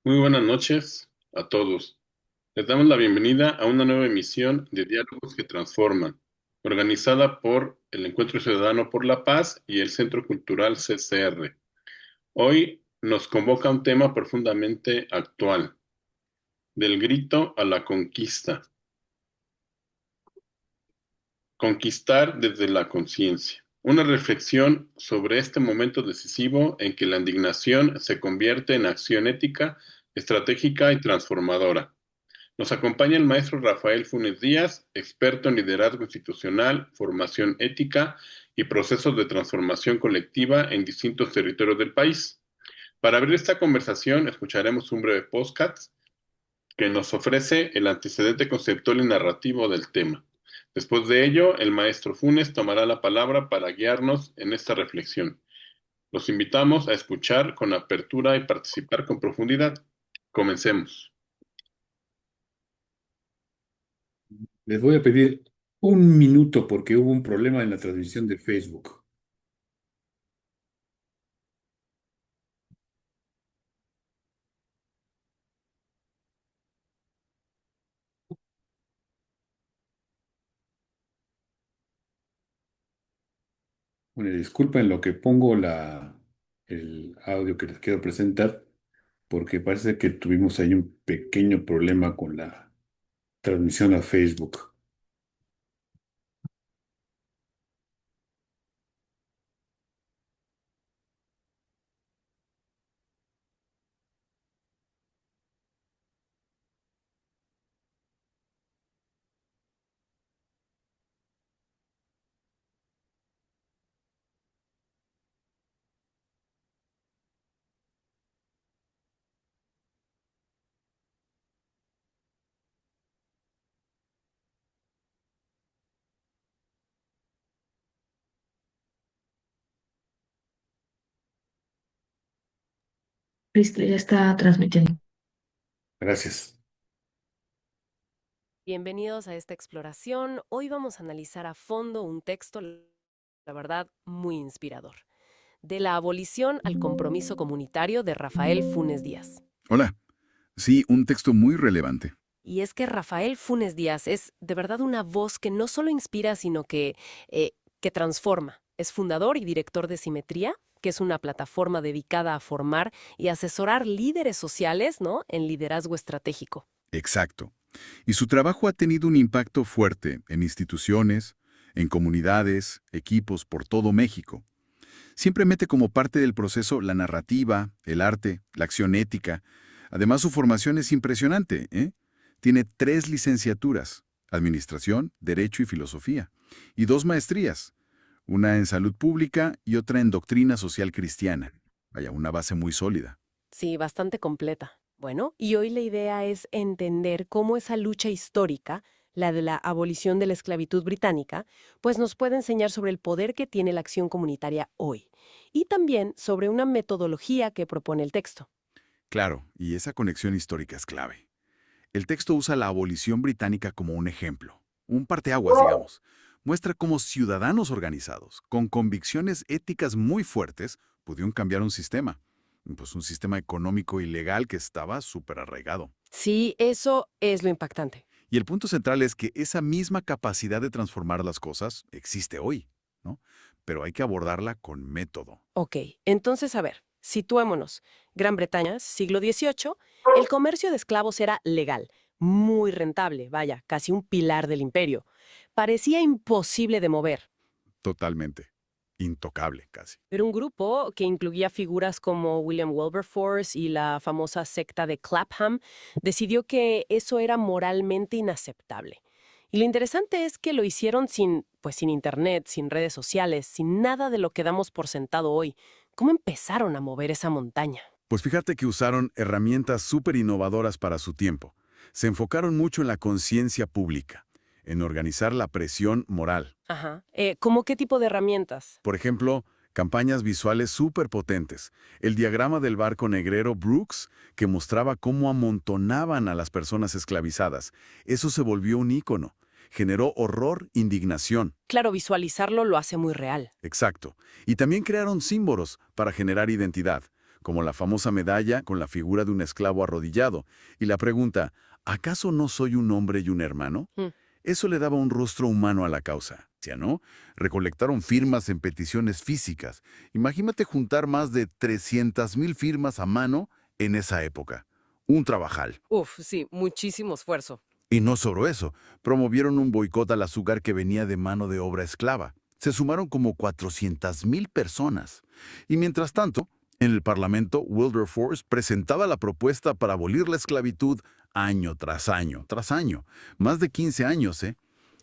Muy buenas noches a todos. Les damos la bienvenida a una nueva emisión de Diálogos que Transforman, organizada por el Encuentro Ciudadano por la Paz y el Centro Cultural CCR. Hoy nos convoca un tema profundamente actual, del grito a la conquista. Conquistar desde la conciencia. Una reflexión sobre este momento decisivo en que la indignación se convierte en acción ética, estratégica y transformadora. Nos acompaña el maestro Rafael Funes Díaz, experto en liderazgo institucional, formación ética y procesos de transformación colectiva en distintos territorios del país. Para abrir esta conversación, escucharemos un breve podcast que nos ofrece el antecedente conceptual y narrativo del tema. Después de ello, el maestro Funes tomará la palabra para guiarnos en esta reflexión. Los invitamos a escuchar con apertura y participar con profundidad. Comencemos. Les voy a pedir un minuto porque hubo un problema en la transmisión de Facebook. Bueno, disculpen lo que pongo el audio que les quiero presentar, porque parece que tuvimos ahí un pequeño problema con la transmisión a Facebook. Listo, ya está transmitiendo. Gracias. Bienvenidos a esta exploración. Hoy vamos a analizar a fondo un texto, la verdad, muy inspirador. De la abolición al compromiso comunitario de Rafael Funes Díaz. Hola. Sí, un texto muy relevante. Y es que Rafael Funes Díaz es de verdad una voz que no solo inspira, sino que transforma. Es fundador y director de Simetría, que es una plataforma dedicada a formar y asesorar líderes sociales, ¿no?, en liderazgo estratégico. Exacto. Y su trabajo ha tenido un impacto fuerte en instituciones, en comunidades, equipos por todo México. Siempre mete como parte del proceso la narrativa, el arte, la acción ética. Además, su formación es impresionante, ¿eh? Tiene 3 licenciaturas, Administración, Derecho y Filosofía, y 2 maestrías, una en Salud Pública y otra en Doctrina Social Cristiana. Vaya, una base muy sólida. Sí, bastante completa. Bueno, y hoy la idea es entender cómo esa lucha histórica, la de la abolición de la esclavitud británica, pues nos puede enseñar sobre el poder que tiene la acción comunitaria hoy, y también sobre una metodología que propone el texto. Claro, y esa conexión histórica es clave. El texto usa la abolición británica como un ejemplo, un parteaguas, digamos. Muestra cómo ciudadanos organizados, con convicciones éticas muy fuertes, pudieron cambiar un sistema. Pues un sistema económico y legal que estaba súper arraigado. Sí, eso es lo impactante. Y el punto central es que esa misma capacidad de transformar las cosas existe hoy, ¿no? Pero hay que abordarla con método. Ok, entonces a ver, situémonos. Gran Bretaña, siglo XVIII, el comercio de esclavos era legal, muy rentable, vaya, casi un pilar del imperio. Parecía imposible de mover. Totalmente. Intocable, casi. Pero un grupo que incluía figuras como William Wilberforce y la famosa secta de Clapham decidió que eso era moralmente inaceptable. Y lo interesante es que lo hicieron sin internet, sin redes sociales, sin nada de lo que damos por sentado hoy. ¿Cómo empezaron a mover esa montaña? Pues fíjate que usaron herramientas súper innovadoras para su tiempo. Se enfocaron mucho en la conciencia pública, en organizar la presión moral. Ajá. ¿Cómo qué tipo de herramientas? Por ejemplo, campañas visuales súper potentes. El diagrama del barco negrero Brooks, que mostraba cómo amontonaban a las personas esclavizadas. Eso se volvió un ícono. Generó horror, indignación. Claro, visualizarlo lo hace muy real. Exacto. Y también crearon símbolos para generar identidad, como la famosa medalla con la figura de un esclavo arrodillado, y la pregunta, ¿acaso no soy un hombre y un hermano? Mm. Eso le daba un rostro humano a la causa, ¿sí, no? Recolectaron firmas en peticiones físicas. Imagínate juntar más de 300,000 firmas a mano en esa época. Un trabajal. Uf, sí, muchísimo esfuerzo. Y no solo eso, promovieron un boicot al azúcar que venía de mano de obra esclava. Se sumaron como 400,000 personas. Y mientras tanto, en el Parlamento, Wilberforce presentaba la propuesta para abolir la esclavitud año tras año, tras año. Más de 15 años, ¿eh?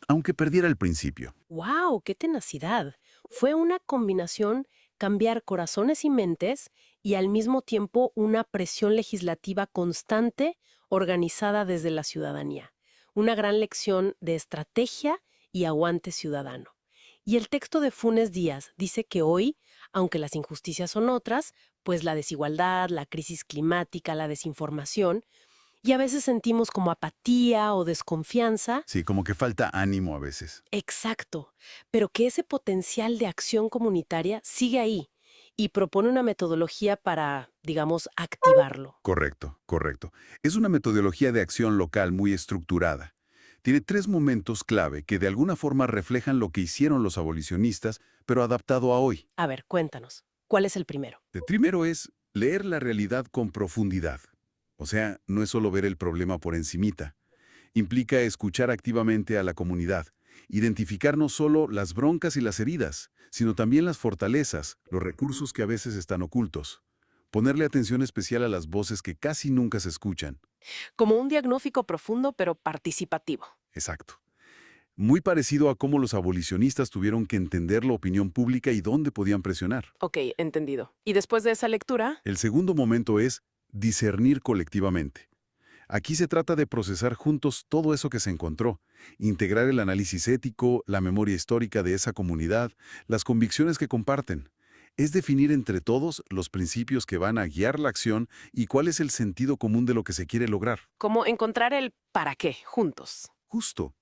Aunque perdiera el principio. ¡Wow! ¡Qué tenacidad! Fue una combinación cambiar corazones y mentes y al mismo tiempo una presión legislativa constante organizada desde la ciudadanía. Una gran lección de estrategia y aguante ciudadano. Y el texto de Funes Díaz dice que hoy, aunque las injusticias son otras, pues la desigualdad, la crisis climática, la desinformación, y a veces sentimos como apatía o desconfianza. Sí, como que falta ánimo a veces. Exacto, pero que ese potencial de acción comunitaria sigue ahí y propone una metodología para, digamos, activarlo. Correcto, correcto. Es una metodología de acción local muy estructurada. Tiene 3 momentos clave que de alguna forma reflejan lo que hicieron los abolicionistas, pero adaptado a hoy. A ver, cuéntanos, ¿cuál es el primero? El primero es leer la realidad con profundidad. O sea, no es solo ver el problema por encimita. Implica escuchar activamente a la comunidad, identificar no solo las broncas y las heridas, sino también las fortalezas, los recursos que a veces están ocultos. Ponerle atención especial a las voces que casi nunca se escuchan. Como un diagnóstico profundo pero participativo. Exacto. Muy parecido a cómo los abolicionistas tuvieron que entender la opinión pública y dónde podían presionar. Ok, entendido. Y después de esa lectura, El segundo momento es discernir colectivamente. Aquí se trata de procesar juntos todo eso que se encontró, integrar el análisis ético, la memoria histórica de esa comunidad, las convicciones que comparten. Es definir entre todos los principios que van a guiar la acción y cuál es el sentido común de lo que se quiere lograr. como encontrar el para qué juntos. Justo.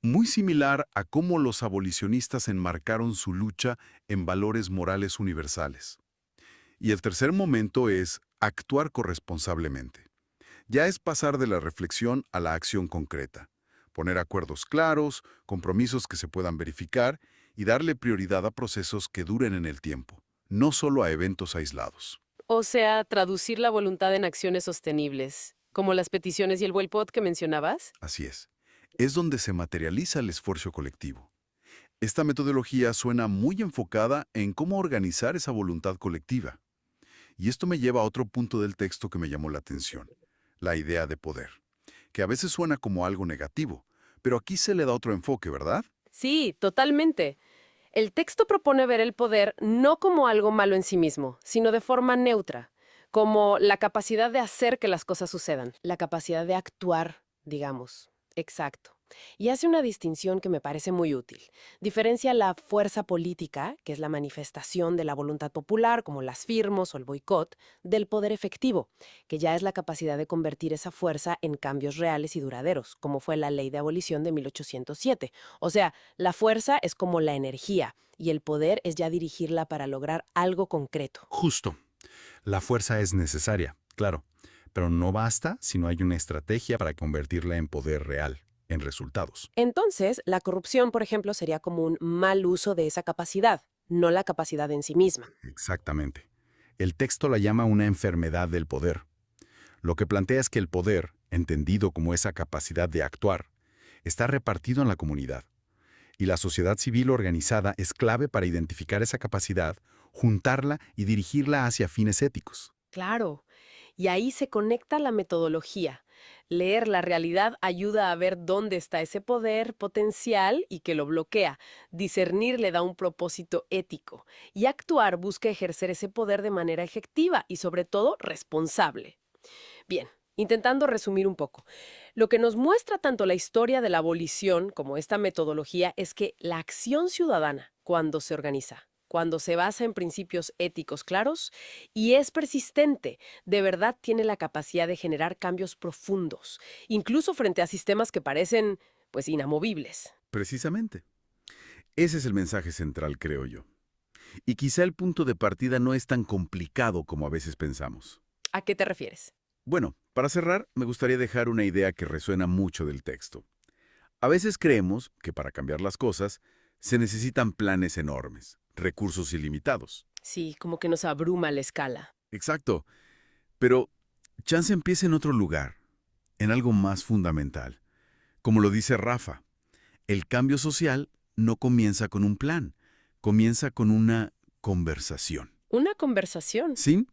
Muy similar a cómo los abolicionistas enmarcaron su lucha en valores morales universales. Y el tercer momento es actuar corresponsablemente. Ya es pasar de la reflexión a la acción concreta, poner acuerdos claros, compromisos que se puedan verificar y darle prioridad a procesos que duren en el tiempo, no solo a eventos aislados. O sea, traducir la voluntad en acciones sostenibles, como las peticiones y el boicot que mencionabas. Así es donde se materializa el esfuerzo colectivo. Esta metodología suena muy enfocada en cómo organizar esa voluntad colectiva. Y esto me lleva a otro punto del texto que me llamó la atención, la idea de poder, que a veces suena como algo negativo, pero aquí se le da otro enfoque, ¿verdad? Sí, totalmente. El texto propone ver el poder no como algo malo en sí mismo, sino de forma neutra, como la capacidad de hacer que las cosas sucedan, la capacidad de actuar, digamos. Exacto. Y hace una distinción que me parece muy útil. Diferencia la fuerza política, que es la manifestación de la voluntad popular, como las firmas o el boicot, del poder efectivo, que ya es la capacidad de convertir esa fuerza en cambios reales y duraderos, como fue la Ley de Abolición de 1807. O sea, la fuerza es como la energía y el poder es ya dirigirla para lograr algo concreto. Justo. La fuerza es necesaria, claro, pero no basta si no hay una estrategia para convertirla en poder real, en resultados. Entonces, la corrupción, por ejemplo, sería como un mal uso de esa capacidad, no la capacidad en sí misma. Exactamente. El texto la llama una enfermedad del poder. Lo que plantea es que el poder, entendido como esa capacidad de actuar, está repartido en la comunidad. Y la sociedad civil organizada es clave para identificar esa capacidad, juntarla y dirigirla hacia fines éticos. Claro. Y ahí se conecta la metodología. Leer la realidad ayuda a ver dónde está ese poder potencial y que lo bloquea. Discernir le da un propósito ético. Y actuar busca ejercer ese poder de manera efectiva y, sobre todo, responsable. Bien, intentando resumir un poco. Lo que nos muestra tanto la historia de la abolición como esta metodología es que la acción ciudadana, cuando se organiza, cuando se basa en principios éticos claros y es persistente, de verdad tiene la capacidad de generar cambios profundos, incluso frente a sistemas que parecen, pues, inamovibles. Precisamente. Ese es el mensaje central, creo yo. Y quizá el punto de partida no es tan complicado como a veces pensamos. ¿A qué te refieres? Bueno, para cerrar, me gustaría dejar una idea que resuena mucho del texto. A veces creemos que para cambiar las cosas se necesitan planes enormes, recursos ilimitados. Sí, como que nos abruma la escala. Exacto, pero chance empieza en otro lugar, en algo más fundamental. Como lo dice Rafa, el cambio social no comienza con un plan, comienza con una conversación. Una conversación. ¿Sí?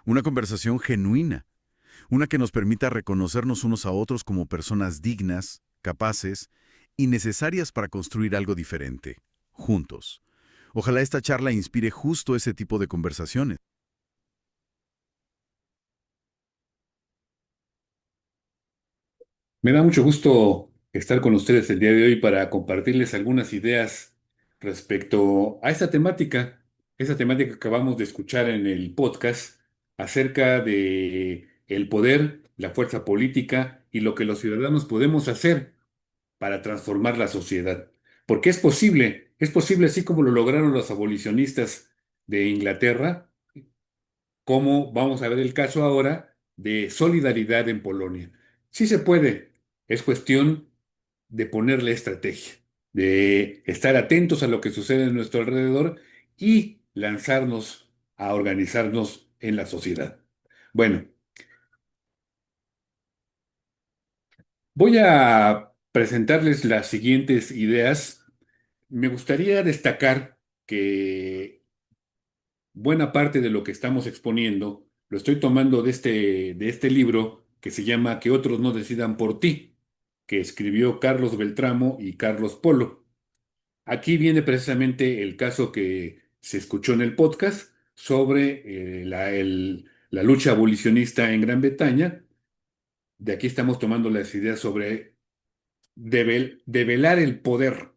Una conversación genuina, una que nos permita reconocernos unos a otros como personas dignas, capaces y necesarias para construir algo diferente, juntos. Ojalá esta charla inspire justo ese tipo de conversaciones. Me da mucho gusto estar con ustedes el día de hoy para compartirles algunas ideas respecto a esta temática que acabamos de escuchar en el podcast acerca de el poder, la fuerza política y lo que los ciudadanos podemos hacer para transformar la sociedad. Porque es posible así como lo lograron los abolicionistas de Inglaterra, como vamos a ver el caso ahora de solidaridad en Polonia. Sí se puede, es cuestión de ponerle estrategia, de estar atentos a lo que sucede en nuestro alrededor y lanzarnos a organizarnos en la sociedad. Bueno, voy a presentarles las siguientes ideas. Me gustaría destacar que buena parte de lo que estamos exponiendo lo estoy tomando de este libro que se llama Que otros no decidan por ti, que escribió Carlos Beltramo y Carlos Polo. Aquí viene precisamente el caso que se escuchó en el podcast sobre la lucha abolicionista en Gran Bretaña. De aquí estamos tomando las ideas sobre develar el poder,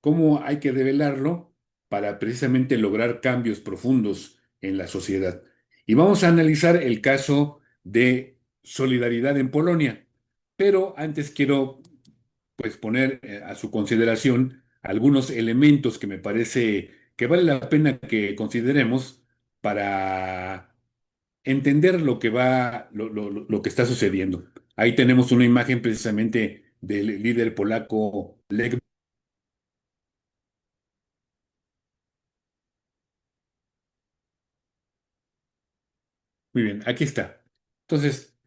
cómo hay que develarlo para precisamente lograr cambios profundos en la sociedad. Y vamos a analizar el caso de solidaridad en Polonia, pero antes quiero pues poner a su consideración algunos elementos que me parece que vale la pena que consideremos para entender lo que lo que está sucediendo. Ahí tenemos una imagen precisamente del líder polaco Lech. Muy bien, aquí está. Entonces,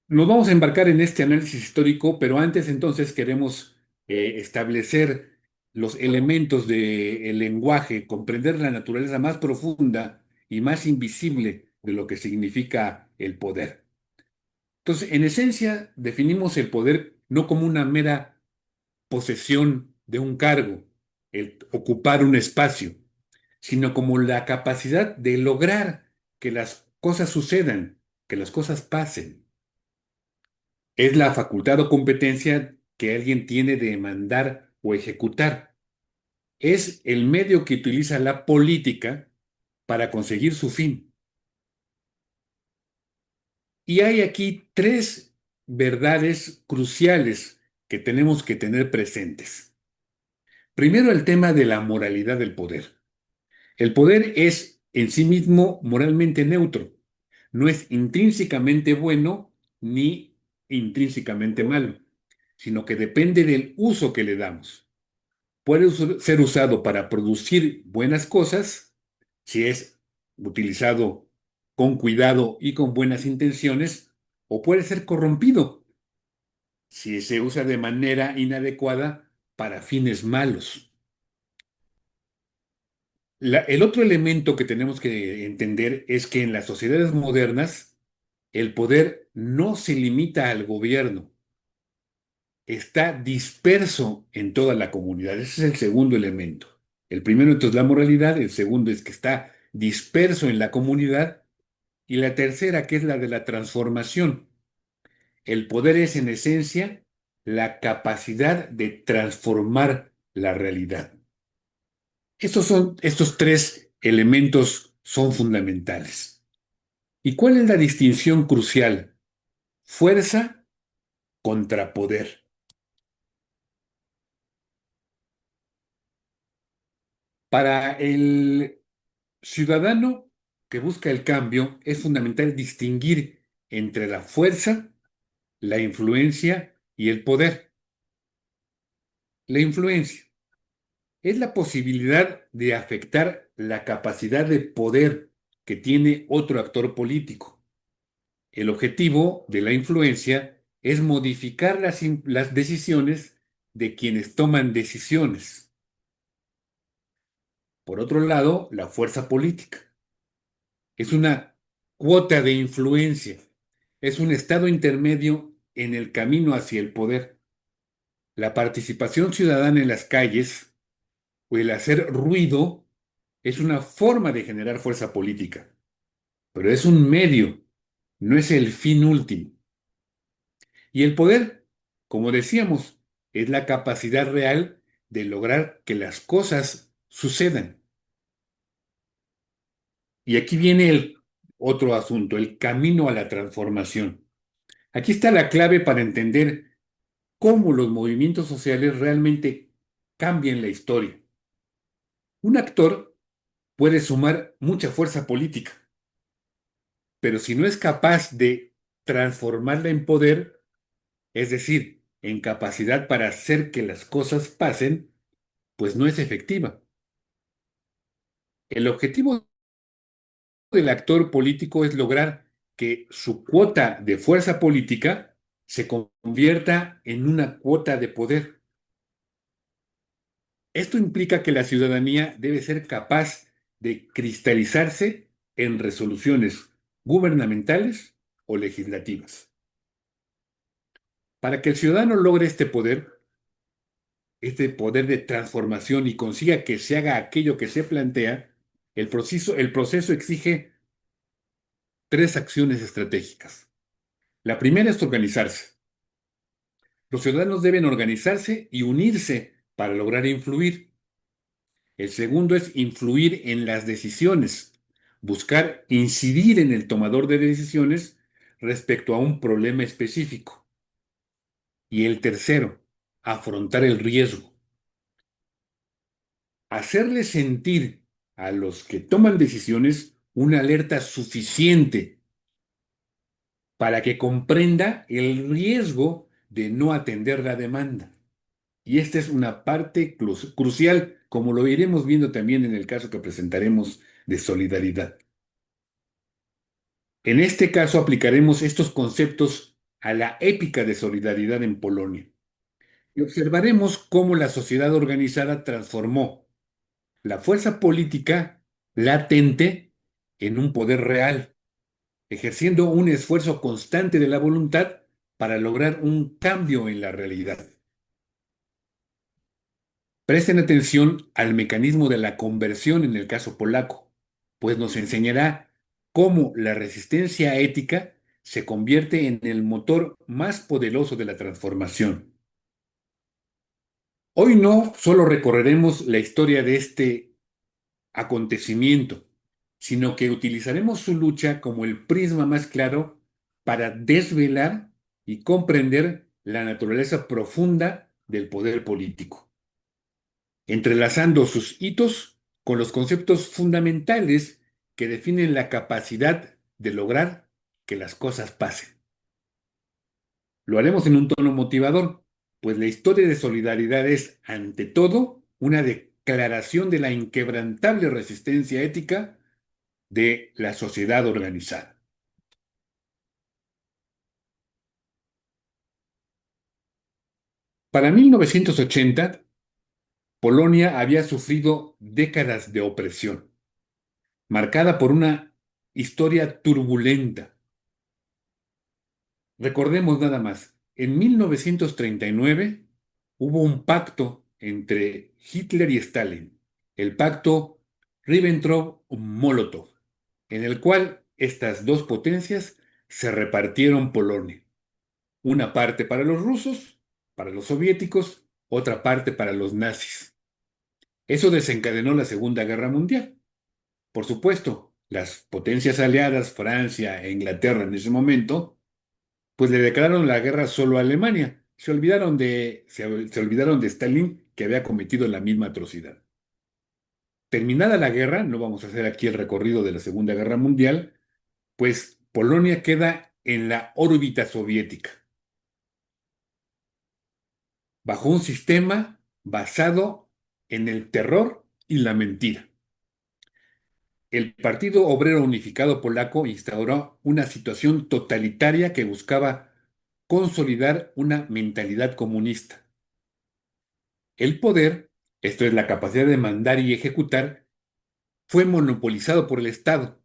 nos vamos a embarcar en este análisis histórico, pero antes entonces queremos establecer los elementos del lenguaje, comprender la naturaleza más profunda y más invisible de lo que significa el poder. Entonces, en esencia, definimos el poder no como una mera posesión de un cargo, el ocupar un espacio, sino como la capacidad de lograr que las cosas sucedan, que las cosas pasen. Es la facultad o competencia que alguien tiene de mandar o ejecutar. Es el medio que utiliza la política para conseguir su fin. Y hay aquí tres verdades cruciales que tenemos que tener presentes. Primero, el tema de la moralidad del poder. El poder es en sí mismo moralmente neutro. No es intrínsecamente bueno ni intrínsecamente malo, sino que depende del uso que le damos. Puede ser usado para producir buenas cosas, si es utilizado con cuidado y con buenas intenciones, o puede ser corrompido, si se usa de manera inadecuada para fines malos. El otro elemento que tenemos que entender es que en las sociedades modernas el poder no se limita al gobierno, está disperso en toda la comunidad. Ese es el segundo elemento. El primero entonces es la moralidad, el segundo es que está disperso en la comunidad y la tercera que es la de la transformación. El poder es en esencia la capacidad de transformar la realidad. Estos tres elementos son fundamentales. ¿Y cuál es la distinción crucial? Fuerza contra poder. Para el ciudadano que busca el cambio, es fundamental distinguir entre la fuerza, la influencia y el poder. La influencia es la posibilidad de afectar la capacidad de poder que tiene otro actor político. El objetivo de la influencia es modificar las decisiones de quienes toman decisiones. Por otro lado, la fuerza política es una cuota de influencia, es un estado intermedio en el camino hacia el poder. La participación ciudadana en las calles o el hacer ruido es una forma de generar fuerza política, pero es un medio, no es el fin último. Y el poder, como decíamos, es la capacidad real de lograr que las cosas sucedan. Y aquí viene el otro asunto, el camino a la transformación. Aquí está la clave para entender cómo los movimientos sociales realmente cambian la historia. Un actor puede sumar mucha fuerza política, pero si no es capaz de transformarla en poder, es decir, en capacidad para hacer que las cosas pasen, pues no es efectiva. El objetivo del actor político es lograr que su cuota de fuerza política se convierta en una cuota de poder. Esto implica que la ciudadanía debe ser capaz de cristalizarse en resoluciones gubernamentales o legislativas. Para que el ciudadano logre este poder de transformación y consiga que se haga aquello que se plantea, el proceso exige tres acciones estratégicas. La primera es organizarse. Los ciudadanos deben organizarse y unirse para lograr influir. El segundo es influir en las decisiones, buscar incidir en el tomador de decisiones respecto a un problema específico. Y el tercero, afrontar el riesgo. Hacerle sentir a los que toman decisiones una alerta suficiente para que comprenda el riesgo de no atender la demanda. Y esta es una parte crucial, como lo iremos viendo también en el caso que presentaremos de solidaridad. En este caso aplicaremos estos conceptos a la épica de solidaridad en Polonia y observaremos cómo la sociedad organizada transformó la fuerza política latente en un poder real, ejerciendo un esfuerzo constante de la voluntad para lograr un cambio en la realidad. Presten atención al mecanismo de la conversión en el caso polaco, pues nos enseñará cómo la resistencia ética se convierte en el motor más poderoso de la transformación. Hoy no solo recorreremos la historia de este acontecimiento, sino que utilizaremos su lucha como el prisma más claro para desvelar y comprender la naturaleza profunda del poder político, entrelazando sus hitos con los conceptos fundamentales que definen la capacidad de lograr que las cosas pasen. Lo haremos en un tono motivador, pues la historia de solidaridad es, ante todo, una declaración de la inquebrantable resistencia ética de la sociedad organizada. Para 1980, Polonia había sufrido décadas de opresión, marcada por una historia turbulenta. Recordemos nada más, en 1939 hubo un pacto entre Hitler y Stalin, el pacto Ribbentrop-Molotov, en el cual estas dos potencias se repartieron Polonia. Una parte para los rusos, para los soviéticos, otra parte para los nazis. Eso desencadenó la Segunda Guerra Mundial. Por supuesto, las potencias aliadas, Francia e Inglaterra en ese momento, pues le declararon la guerra solo a Alemania. Se olvidaron de Stalin, que había cometido la misma atrocidad. Terminada la guerra, no vamos a hacer aquí el recorrido de la Segunda Guerra Mundial, pues Polonia queda en la órbita soviética, bajo un sistema basado en el terror y la mentira. El Partido Obrero Unificado Polaco instauró una situación totalitaria que buscaba consolidar una mentalidad comunista. El poder, esto es la capacidad de mandar y ejecutar, fue monopolizado por el Estado.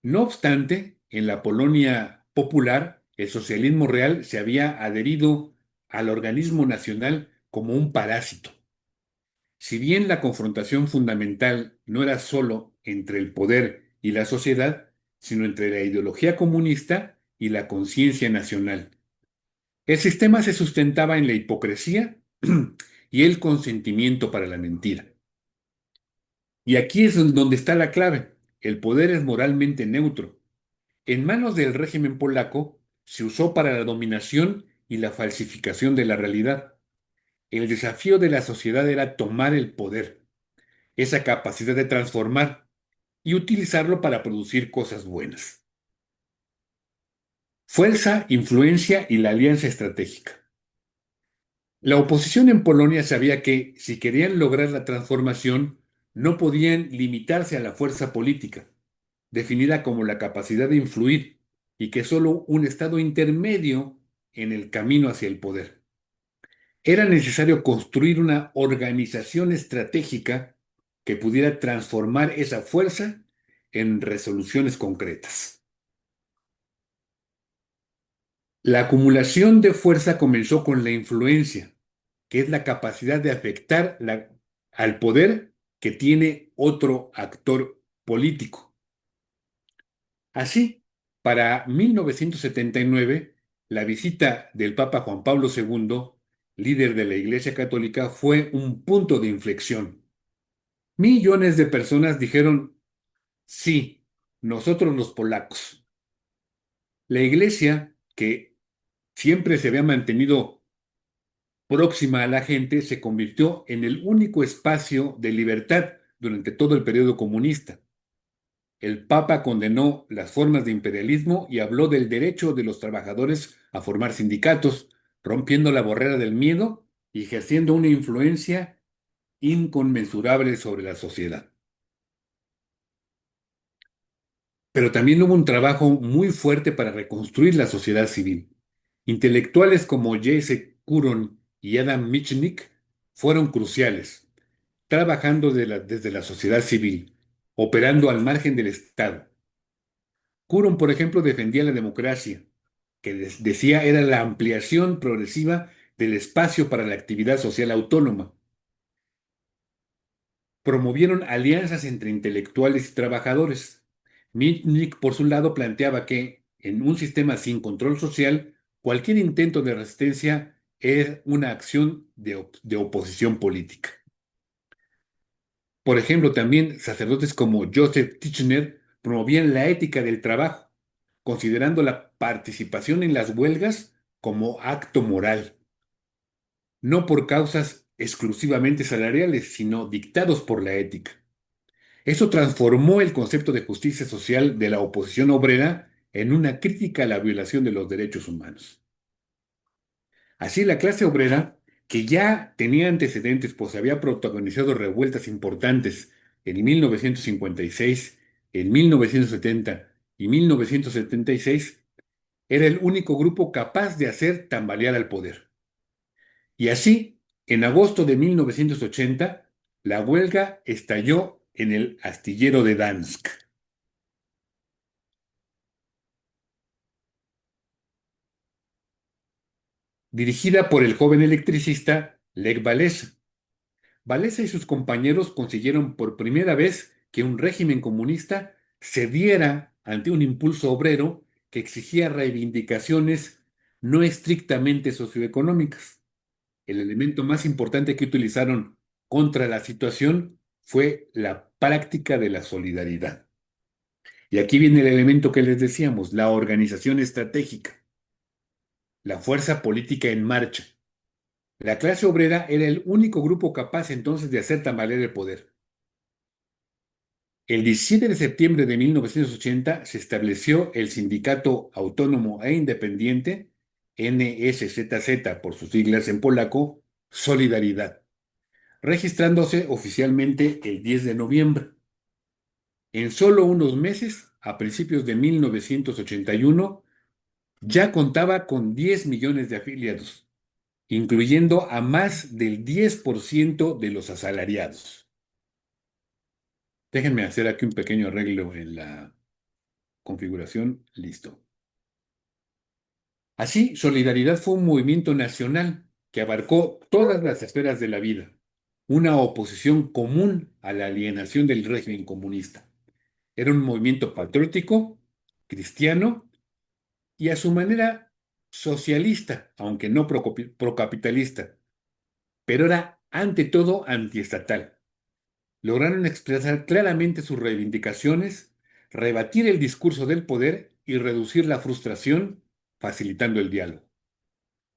No obstante, en la Polonia popular, el socialismo real se había adherido al organismo nacional como un parásito. Si bien la confrontación fundamental no era sólo entre el poder y la sociedad, sino entre la ideología comunista y la conciencia nacional. El sistema se sustentaba en la hipocresía y el consentimiento para la mentira. Y aquí es donde está la clave. El poder es moralmente neutro. En manos del régimen polaco se usó para la dominación y la falsificación de la realidad. El desafío de la sociedad era tomar el poder, esa capacidad de transformar y utilizarlo para producir cosas buenas. Fuerza, influencia y la alianza estratégica. La oposición en Polonia sabía que, si querían lograr la transformación, no podían limitarse a la fuerza política, definida como la capacidad de influir, y que solo un estado intermedio en el camino hacia el poder. Era necesario construir una organización estratégica que pudiera transformar esa fuerza en resoluciones concretas. La acumulación de fuerza comenzó con la influencia, que es la capacidad de afectar al poder que tiene otro actor político. Así, para 1979, la visita del Papa Juan Pablo II, líder de la Iglesia Católica, fue un punto de inflexión. Millones de personas dijeron, sí, nosotros los polacos. La Iglesia, que siempre se había mantenido próxima a la gente, se convirtió en el único espacio de libertad durante todo el periodo comunista. El Papa condenó las formas de imperialismo y habló del derecho de los trabajadores a formar sindicatos, rompiendo la barrera del miedo y ejerciendo una influencia inconmensurable sobre la sociedad. Pero también hubo un trabajo muy fuerte para reconstruir la sociedad civil. Intelectuales como J.C. Kuron y Adam Michnik fueron cruciales, trabajando desde la sociedad civil, operando al margen del Estado. Curon, por ejemplo, defendía la democracia, que decía era la ampliación progresiva del espacio para la actividad social autónoma. Promovieron alianzas entre intelectuales y trabajadores. Mitnick, por su lado, planteaba que, en un sistema sin control social, cualquier intento de resistencia es una acción de oposición política. Por ejemplo, también sacerdotes como Joseph Tichner promovían la ética del trabajo, considerando la participación en las huelgas como acto moral, no por causas exclusivamente salariales, sino dictados por la ética. Eso transformó el concepto de justicia social de la oposición obrera en una crítica a la violación de los derechos humanos. Así, la clase obrera, que ya tenía antecedentes, pues había protagonizado revueltas importantes en 1956, en 1970 y 1976, era el único grupo capaz de hacer tambalear al poder. Y así, en agosto de 1980, la huelga estalló en el astillero de Dansk. Dirigida por el joven electricista Lech Walesa. Walesa y sus compañeros consiguieron por primera vez que un régimen comunista cediera ante un impulso obrero que exigía reivindicaciones no estrictamente socioeconómicas. El elemento más importante que utilizaron contra la situación fue la práctica de la solidaridad. Y aquí viene el elemento que les decíamos, la organización estratégica, la fuerza política en marcha. La clase obrera era el único grupo capaz entonces de hacer tambalear el poder. El 17 de septiembre de 1980 se estableció el Sindicato Autónomo e Independiente, NSZZ por sus siglas en polaco, Solidaridad, registrándose oficialmente el 10 de noviembre. En solo unos meses, a principios de 1981, ya contaba con 10 millones de afiliados, incluyendo a más del 10% de los asalariados. Déjenme hacer aquí un pequeño arreglo en la configuración. Listo. Así, Solidaridad fue un movimiento nacional que abarcó todas las esferas de la vida, una oposición común a la alienación del régimen comunista. Era un movimiento patriótico, cristiano y a su manera socialista, aunque no procapitalista, pero era ante todo antiestatal. Lograron expresar claramente sus reivindicaciones, rebatir el discurso del poder y reducir la frustración, facilitando el diálogo.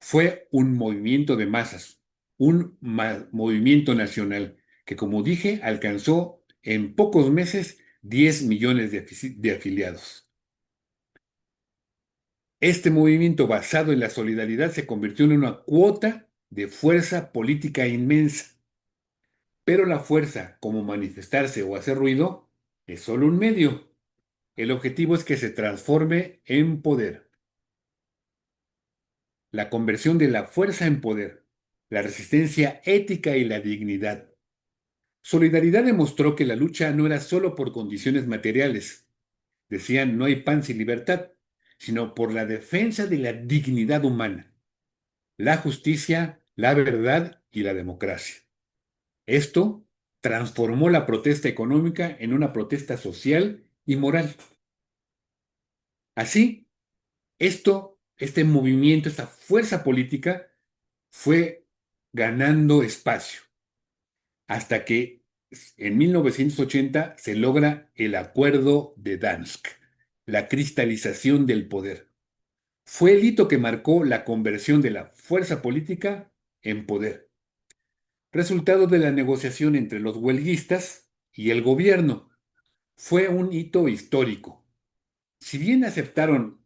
Fue un movimiento de masas, un movimiento nacional que, como dije, alcanzó en pocos meses 10 millones de afiliados. Este movimiento basado en la solidaridad se convirtió en una cuota de fuerza política inmensa. Pero la fuerza, como manifestarse o hacer ruido, es solo un medio. El objetivo es que se transforme en poder. La conversión de la fuerza en poder, la resistencia ética y la dignidad. Solidaridad demostró que la lucha no era solo por condiciones materiales. Decían, no hay pan sin libertad, sino por la defensa de la dignidad humana, la justicia, la verdad y la democracia. Esto transformó la protesta económica en una protesta social y moral. Así, este movimiento, esta fuerza política fue ganando espacio hasta que en 1980 se logra el Acuerdo de Dansk, la cristalización del poder. Fue el hito que marcó la conversión de la fuerza política en poder, resultado de la negociación entre los huelguistas y el gobierno. Fue un hito histórico. Si bien aceptaban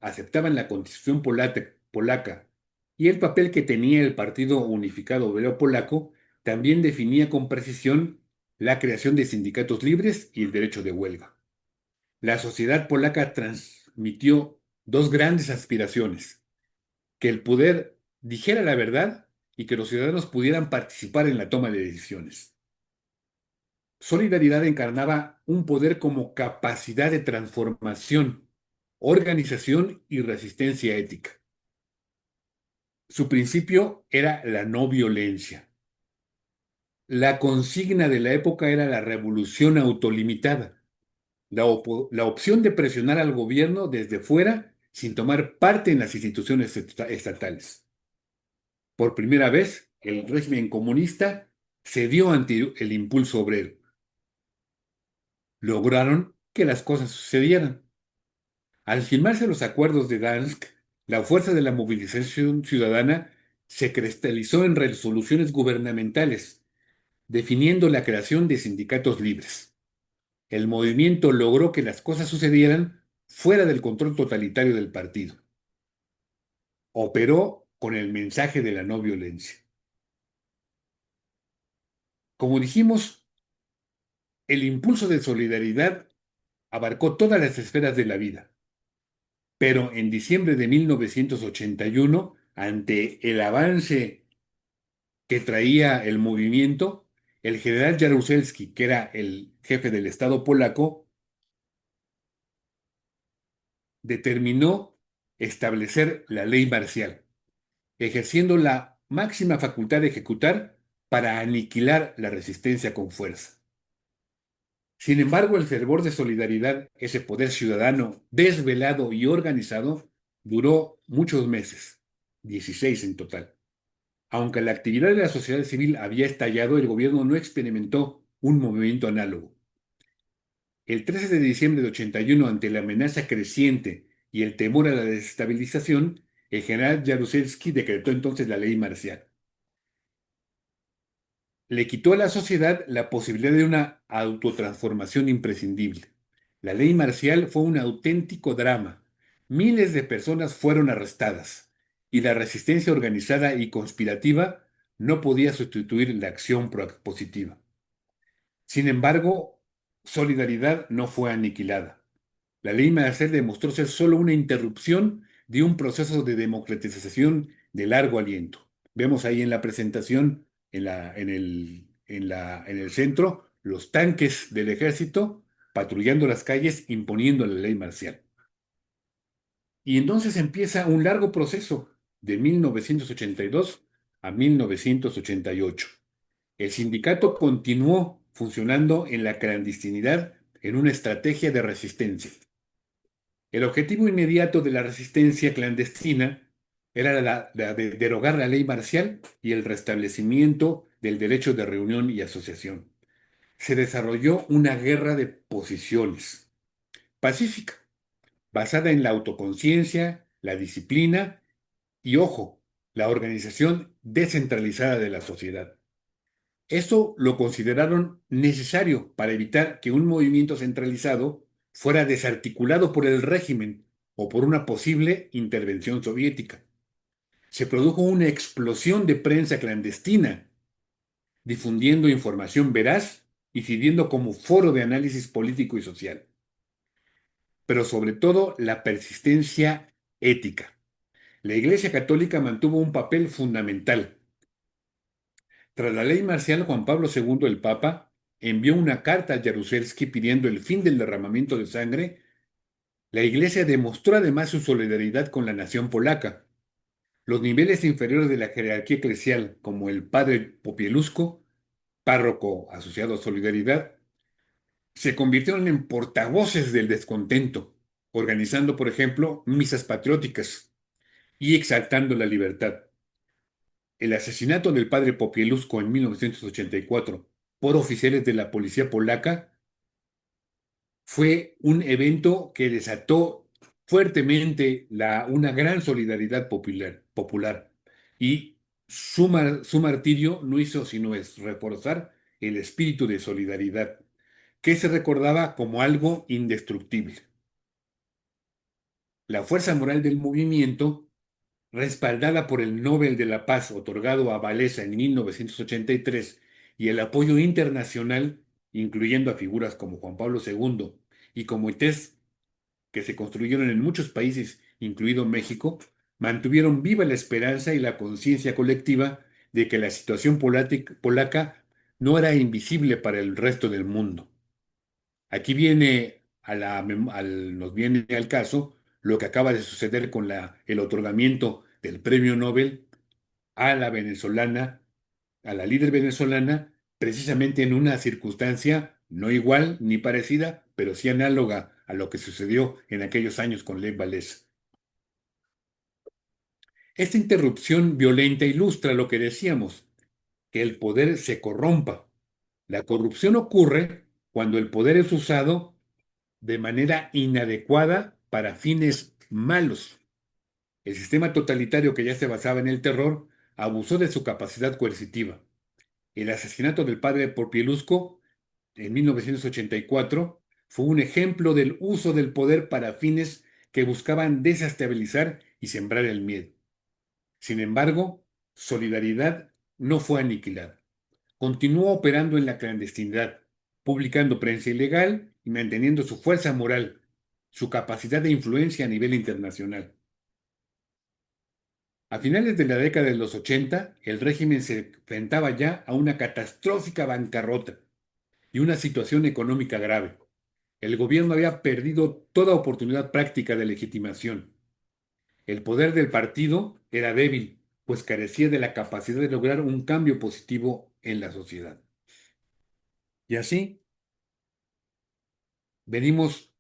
la constitución polaca y el papel que tenía el Partido Unificado Obrero Polaco, también definía con precisión la creación de sindicatos libres y el derecho de huelga. La sociedad polaca transmitió dos grandes aspiraciones: que el poder dijera la verdad y que los ciudadanos pudieran participar en la toma de decisiones. Solidaridad encarnaba un poder como capacidad de transformación, organización y resistencia ética. Su principio era la no violencia. La consigna de la época era la revolución autolimitada, la opción de presionar al gobierno desde fuera sin tomar parte en las instituciones estatales. Por primera vez, el régimen comunista cedió ante el impulso obrero. Lograron que las cosas sucedieran. Al firmarse los acuerdos de Dansk, la fuerza de la movilización ciudadana se cristalizó en resoluciones gubernamentales, definiendo la creación de sindicatos libres. El movimiento logró que las cosas sucedieran fuera del control totalitario del partido. Operó con el mensaje de la no violencia. Como dijimos, el impulso de solidaridad abarcó todas las esferas de la vida. Pero en diciembre de 1981, ante el avance que traía el movimiento, el general Jaruzelski, que era el jefe del Estado polaco, determinó establecer la ley marcial, ejerciendo la máxima facultad de ejecutar para aniquilar la resistencia con fuerza. Sin embargo, el fervor de solidaridad, ese poder ciudadano desvelado y organizado, duró muchos meses, 16 en total. Aunque la actividad de la sociedad civil había estallado, el gobierno no experimentó un movimiento análogo. El 13 de diciembre de 81, ante la amenaza creciente y el temor a la desestabilización, el general Jaruzelski decretó entonces la ley marcial. le quitó a la sociedad la posibilidad de una autotransformación imprescindible. La ley marcial fue un auténtico drama. Miles de personas fueron arrestadas y la resistencia organizada y conspirativa no podía sustituir la acción propositiva. Sin embargo, Solidaridad no fue aniquilada. La ley marcial demostró ser solo una interrupción de un proceso de democratización de largo aliento. Vemos ahí en la presentación, en el centro, los tanques del ejército patrullando las calles, imponiendo la ley marcial. Y entonces empieza un largo proceso de 1982 a 1988. El sindicato continuó funcionando en la clandestinidad en una estrategia de resistencia. El objetivo inmediato de la resistencia clandestina era la de derogar la ley marcial y el restablecimiento del derecho de reunión y asociación. Se desarrolló una guerra de posiciones pacífica, basada en la autoconciencia, la disciplina y, ojo, la organización descentralizada de la sociedad. Esto lo consideraron necesario para evitar que un movimiento centralizado fuera desarticulado por el régimen o por una posible intervención soviética. Se produjo una explosión de prensa clandestina, difundiendo información veraz y sirviendo como foro de análisis político y social. Pero sobre todo la persistencia ética. La Iglesia Católica mantuvo un papel fundamental. Tras la ley marcial, Juan Pablo II, el Papa, envió una carta a Jaruzelski pidiendo el fin del derramamiento de sangre. La Iglesia demostró además su solidaridad con la nación polaca. Los niveles inferiores de la jerarquía eclesial, como el padre Popieluszko, párroco asociado a Solidaridad, se convirtieron en portavoces del descontento, organizando, por ejemplo, misas patrióticas y exaltando la libertad. El asesinato del padre Popieluszko en 1984 por oficiales de la policía polaca fue un evento que desató fuertemente una gran solidaridad popular y su martirio no hizo sino es reforzar el espíritu de solidaridad, que se recordaba como algo indestructible. La fuerza moral del movimiento, respaldada por el Nobel de la Paz otorgado a Wałęsa en 1983 y el apoyo internacional, incluyendo a figuras como Juan Pablo II y comités que se construyeron en muchos países, incluido México, mantuvieron viva la esperanza y la conciencia colectiva de que la situación polaca no era invisible para el resto del mundo. Aquí nos viene al caso lo que acaba de suceder con el otorgamiento del premio Nobel a la venezolana, a la líder venezolana, precisamente en una circunstancia no igual ni parecida, pero sí análoga a lo que sucedió en aquellos años con Lech Walesa. Esta interrupción violenta ilustra lo que decíamos, que el poder se corrompa. La corrupción ocurre cuando el poder es usado de manera inadecuada para fines malos. El sistema totalitario que ya se basaba en el terror abusó de su capacidad coercitiva. El asesinato del padre Popieluszko en 1984 fue un ejemplo del uso del poder para fines que buscaban desestabilizar y sembrar el miedo. Sin embargo, Solidaridad no fue aniquilada. Continuó operando en la clandestinidad, publicando prensa ilegal y manteniendo su fuerza moral, su capacidad de influencia a nivel internacional. A finales de la década de los 80, el régimen se enfrentaba ya a una catastrófica bancarrota y una situación económica grave. El gobierno había perdido toda oportunidad práctica de legitimación. El poder del partido era débil, pues carecía de la capacidad de lograr un cambio positivo en la sociedad. Y así venimos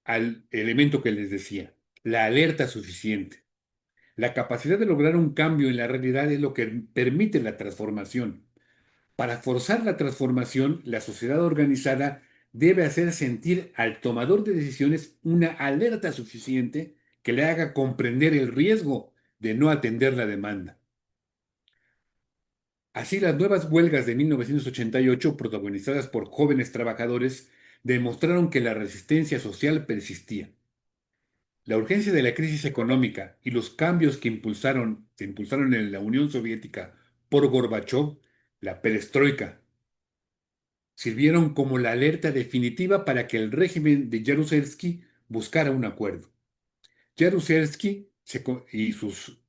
al elemento que les decía, la alerta suficiente. La capacidad de lograr un cambio en la realidad es lo que permite la transformación. Para forzar la transformación, la sociedad organizada debe hacer sentir al tomador de decisiones una alerta suficiente que le haga comprender el riesgo de no atender la demanda. Así, las nuevas huelgas de 1988, protagonizadas por jóvenes trabajadores, demostraron que la resistencia social persistía. La urgencia de la crisis económica y los cambios que se impulsaron en la Unión Soviética por Gorbachov, la perestroika, sirvieron como la alerta definitiva para que el régimen de Jaruzelski buscara un acuerdo. Jaruzelski y sus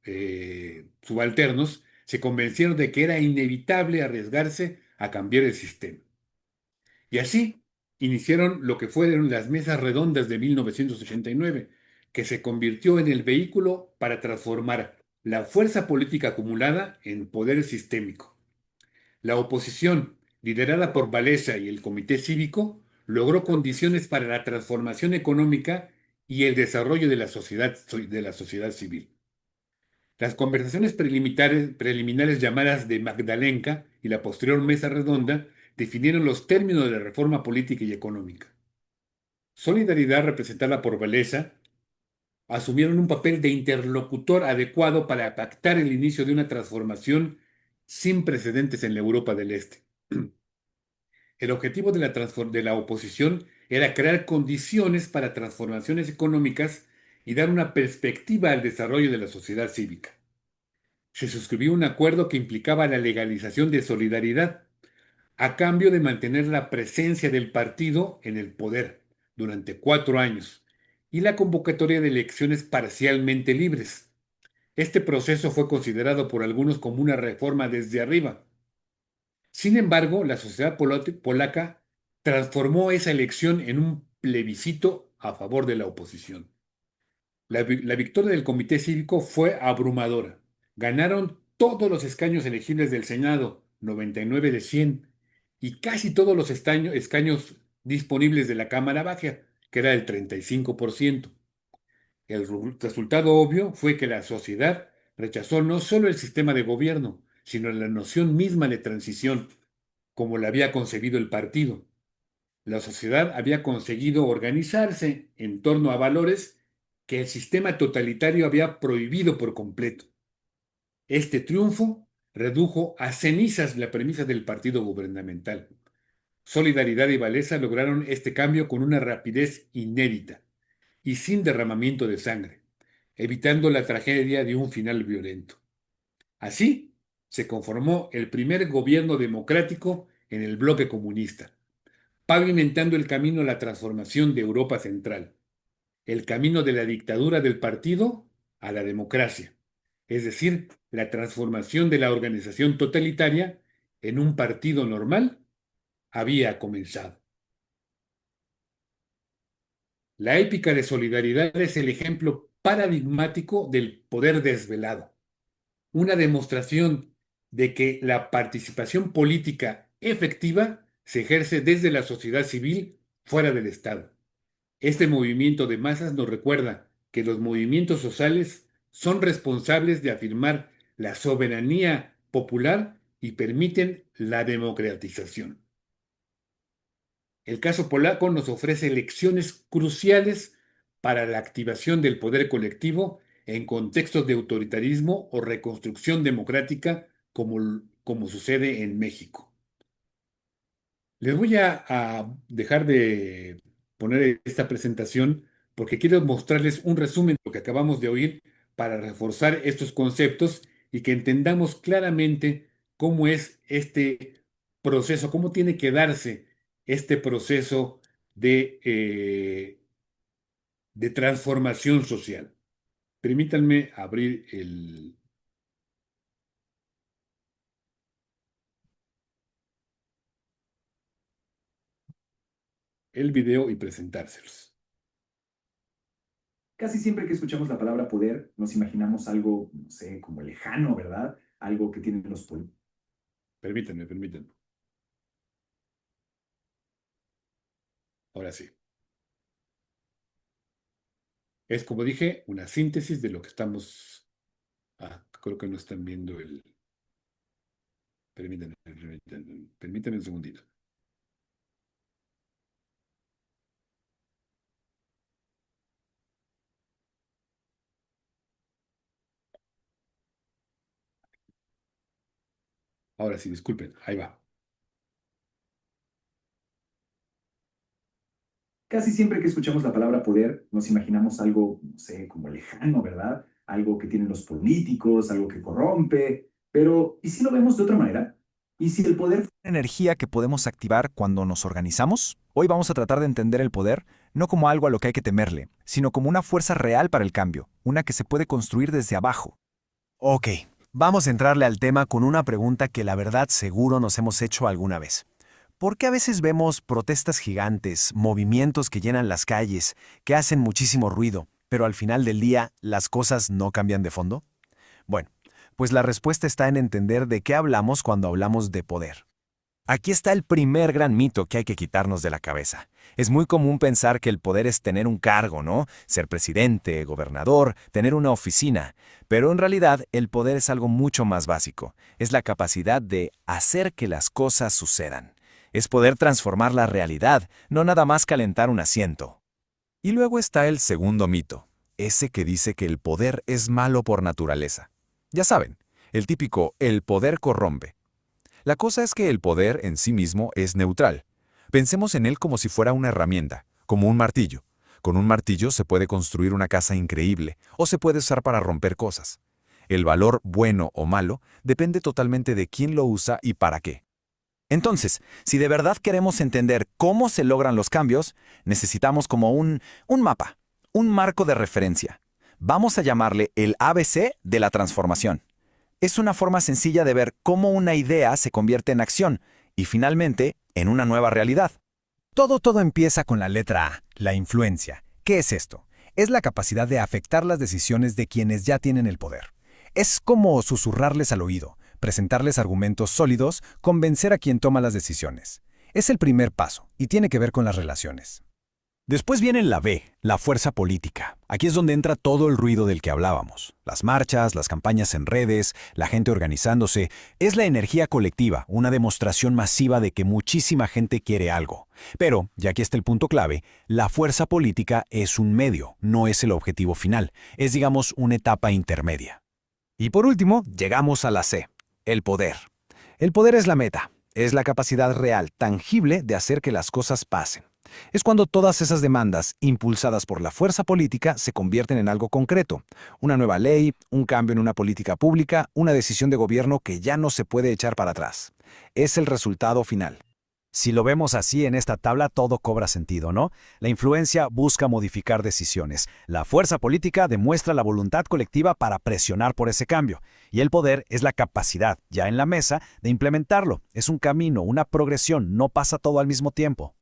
subalternos se convencieron de que era inevitable arriesgarse a cambiar el sistema. Y así iniciaron lo que fueron las mesas redondas de 1989, que se convirtió en el vehículo para transformar la fuerza política acumulada en poder sistémico. La oposición, liderada por Walesa y el Comité Cívico, logró condiciones para la transformación económica y el desarrollo de la sociedad civil. Las conversaciones preliminares llamadas de Magdalenka y la posterior mesa redonda definieron los términos de la reforma política y económica. Solidaridad, representada por Walesa, asumieron un papel de interlocutor adecuado para pactar el inicio de una transformación sin precedentes en la Europa del Este. El objetivo de la oposición era crear condiciones para transformaciones económicas y dar una perspectiva al desarrollo de la sociedad cívica. Se suscribió un acuerdo que implicaba la legalización de Solidaridad, a cambio de mantener la presencia del partido en el poder durante 4 años y la convocatoria de elecciones parcialmente libres. Este proceso fue considerado por algunos como una reforma desde arriba. Sin embargo, la sociedad polaca transformó esa elección en un plebiscito a favor de la oposición. La victoria del Comité Cívico fue abrumadora. Ganaron todos los escaños elegibles del Senado, 99 de 100, y casi todos los escaños disponibles de la Cámara Baja, que era el 35%. El resultado obvio fue que la sociedad rechazó no solo el sistema de gobierno, sino la noción misma de transición, como la había concebido el partido. La sociedad había conseguido organizarse en torno a valores que el sistema totalitario había prohibido por completo. Este triunfo redujo a cenizas la premisa del partido gubernamental. Solidaridad y Walesa lograron este cambio con una rapidez inédita y sin derramamiento de sangre, evitando la tragedia de un final violento. Así se conformó el primer gobierno democrático en el bloque comunista, pavimentando el camino a la transformación de Europa Central, el camino de la dictadura del partido a la democracia, es decir, la transformación de la organización totalitaria en un partido normal, había comenzado. La épica de Solidaridad es el ejemplo paradigmático del poder desvelado, una demostración de que la participación política efectiva se ejerce desde la sociedad civil fuera del Estado. Este movimiento de masas nos recuerda que los movimientos sociales son responsables de afirmar la soberanía popular y permiten la democratización. El caso polaco nos ofrece lecciones cruciales para la activación del poder colectivo en contextos de autoritarismo o reconstrucción democrática como sucede en México. Les voy a dejar de poner esta presentación porque quiero mostrarles un resumen de lo que acabamos de oír para reforzar estos conceptos y que entendamos claramente cómo es este proceso, cómo tiene que darse este proceso de transformación social. Permítanme abrir el video y presentárselos. Casi siempre que escuchamos la palabra poder, nos imaginamos algo, no sé, como lejano, ¿verdad? Algo que tienen los políticos. Permítanme. Ahora sí. Es, como dije, una síntesis de lo que estamos... creo que no están viendo el... Permítanme un segundito. Ahora sí, disculpen, ahí va. Casi siempre que escuchamos la palabra poder, nos imaginamos algo, no sé, como lejano, ¿verdad? Algo que tienen los políticos, algo que corrompe. Pero, ¿y si lo vemos de otra manera? ¿Y si el poder energía que podemos activar cuando nos organizamos? Hoy vamos a tratar de entender el poder no como algo a lo que hay que temerle, sino como una fuerza real para el cambio, una que se puede construir desde abajo. Ok, vamos a entrarle al tema con una pregunta que la verdad seguro nos hemos hecho alguna vez. ¿Por qué a veces vemos protestas gigantes, movimientos que llenan las calles, que hacen muchísimo ruido, pero al final del día las cosas no cambian de fondo? Bueno, pues la respuesta está en entender de qué hablamos cuando hablamos de poder. Aquí está el primer gran mito que hay que quitarnos de la cabeza. Es muy común pensar que el poder es tener un cargo, ¿no? Ser presidente, gobernador, tener una oficina. Pero en realidad el poder es algo mucho más básico. Es la capacidad de hacer que las cosas sucedan. Es poder transformar la realidad, no nada más calentar un asiento. Y luego está el segundo mito, ese que dice que el poder es malo por naturaleza. Ya saben, el típico el poder corrompe. La cosa es que el poder en sí mismo es neutral. Pensemos en él como si fuera una herramienta, como un martillo. Con un martillo se puede construir una casa increíble o se puede usar para romper cosas. El valor bueno o malo depende totalmente de quién lo usa y para qué. Entonces, si de verdad queremos entender cómo se logran los cambios, necesitamos como un mapa, un marco de referencia. Vamos a llamarle el ABC de la transformación. Es una forma sencilla de ver cómo una idea se convierte en acción y finalmente en una nueva realidad. Todo empieza con la letra A, la influencia. ¿Qué es esto? Es la capacidad de afectar las decisiones de quienes ya tienen el poder. Es como susurrarles al oído, presentarles argumentos sólidos, convencer a quien toma las decisiones. Es el primer paso y tiene que ver con las relaciones. Después viene la B, la fuerza política. Aquí es donde entra todo el ruido del que hablábamos. Las marchas, las campañas en redes, la gente organizándose. Es la energía colectiva, una demostración masiva de que muchísima gente quiere algo. Pero, y aquí está el punto clave, la fuerza política es un medio, no es el objetivo final. Es, digamos, una etapa intermedia. Y por último, llegamos a la C, el poder. El poder es la meta, es la capacidad real, tangible de hacer que las cosas pasen. Es cuando todas esas demandas, impulsadas por la fuerza política, se convierten en algo concreto. Una nueva ley, un cambio en una política pública, una decisión de gobierno que ya no se puede echar para atrás. Es el resultado final. Si lo vemos así en esta tabla, todo cobra sentido, ¿no? La influencia busca modificar decisiones. La fuerza política demuestra la voluntad colectiva para presionar por ese cambio. Y el poder es la capacidad, ya en la mesa, de implementarlo. Es un camino, una progresión, no pasa todo al mismo tiempo.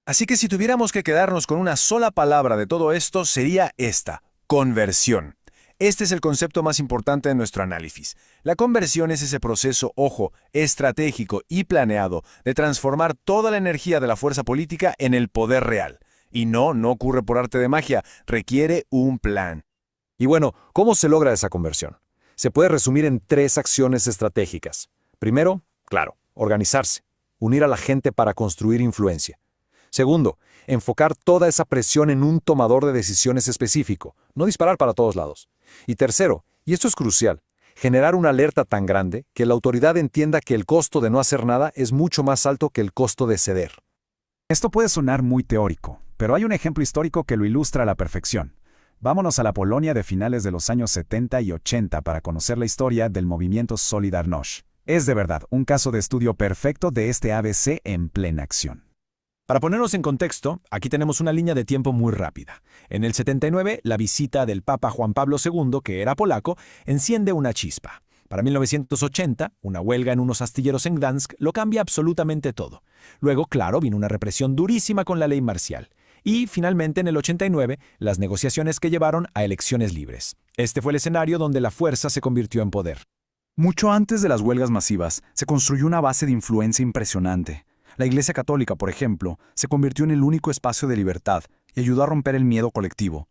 Así que si tuviéramos que quedarnos con una sola palabra de todo esto, sería esta: conversión. Este es el concepto más importante de nuestro análisis. La conversión es ese proceso, ojo, estratégico y planeado de transformar toda la energía de la fuerza política en el poder real. Y no ocurre por arte de magia, requiere un plan. Y bueno, ¿cómo se logra esa conversión? Se puede resumir en 3 acciones estratégicas. Primero, claro, organizarse, unir a la gente para construir influencia. Segundo, enfocar toda esa presión en un tomador de decisiones específico, no disparar para todos lados. Y tercero, y esto es crucial, generar una alerta tan grande que la autoridad entienda que el costo de no hacer nada es mucho más alto que el costo de ceder. Esto puede sonar muy teórico, pero hay un ejemplo histórico que lo ilustra a la perfección. Vámonos a la Polonia de finales de los años 70 y 80 para conocer la historia del movimiento Solidarność. Es de verdad un caso de estudio perfecto de este ABC en plena acción. Para ponernos en contexto, aquí tenemos una línea de tiempo muy rápida. En el 79, la visita del Papa Juan Pablo II, que era polaco, enciende una chispa. Para 1980, una huelga en unos astilleros en Gdansk lo cambia absolutamente todo. Luego, claro, vino una represión durísima con la ley marcial. Y, finalmente, en el 89, las negociaciones que llevaron a elecciones libres. Este fue el escenario donde la fuerza se convirtió en poder. Mucho antes de las huelgas masivas, se construyó una base de influencia impresionante. La Iglesia Católica, por ejemplo, se convirtió en el único espacio de libertad y ayudó a romper el miedo colectivo.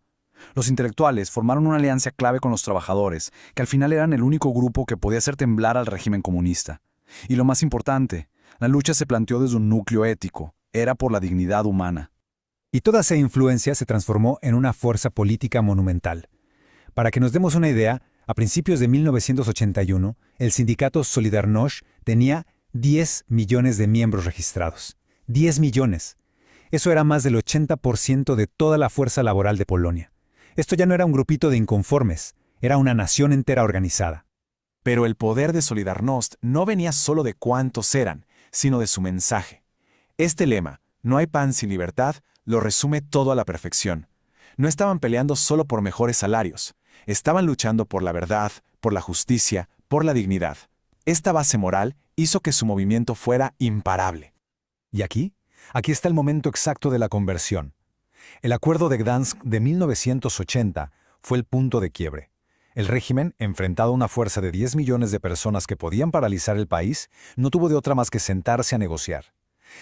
Los intelectuales formaron una alianza clave con los trabajadores, que al final eran el único grupo que podía hacer temblar al régimen comunista. Y lo más importante, la lucha se planteó desde un núcleo ético, era por la dignidad humana. Y toda esa influencia se transformó en una fuerza política monumental. Para que nos demos una idea, a principios de 1981, el sindicato Solidarność tenía 10 millones de miembros registrados. 10 millones. Eso era más del 80% de toda la fuerza laboral de Polonia. Esto ya no era un grupito de inconformes, era una nación entera organizada. Pero el poder de Solidarność no venía solo de cuántos eran, sino de su mensaje. Este lema, no hay pan sin libertad, lo resume todo a la perfección. No estaban peleando solo por mejores salarios, estaban luchando por la verdad, por la justicia, por la dignidad. Esta base moral hizo que su movimiento fuera imparable. ¿Y aquí? Aquí está el momento exacto de la conversión. El Acuerdo de Gdansk de 1980 fue el punto de quiebre. El régimen, enfrentado a una fuerza de 10 millones de personas que podían paralizar el país, no tuvo de otra más que sentarse a negociar.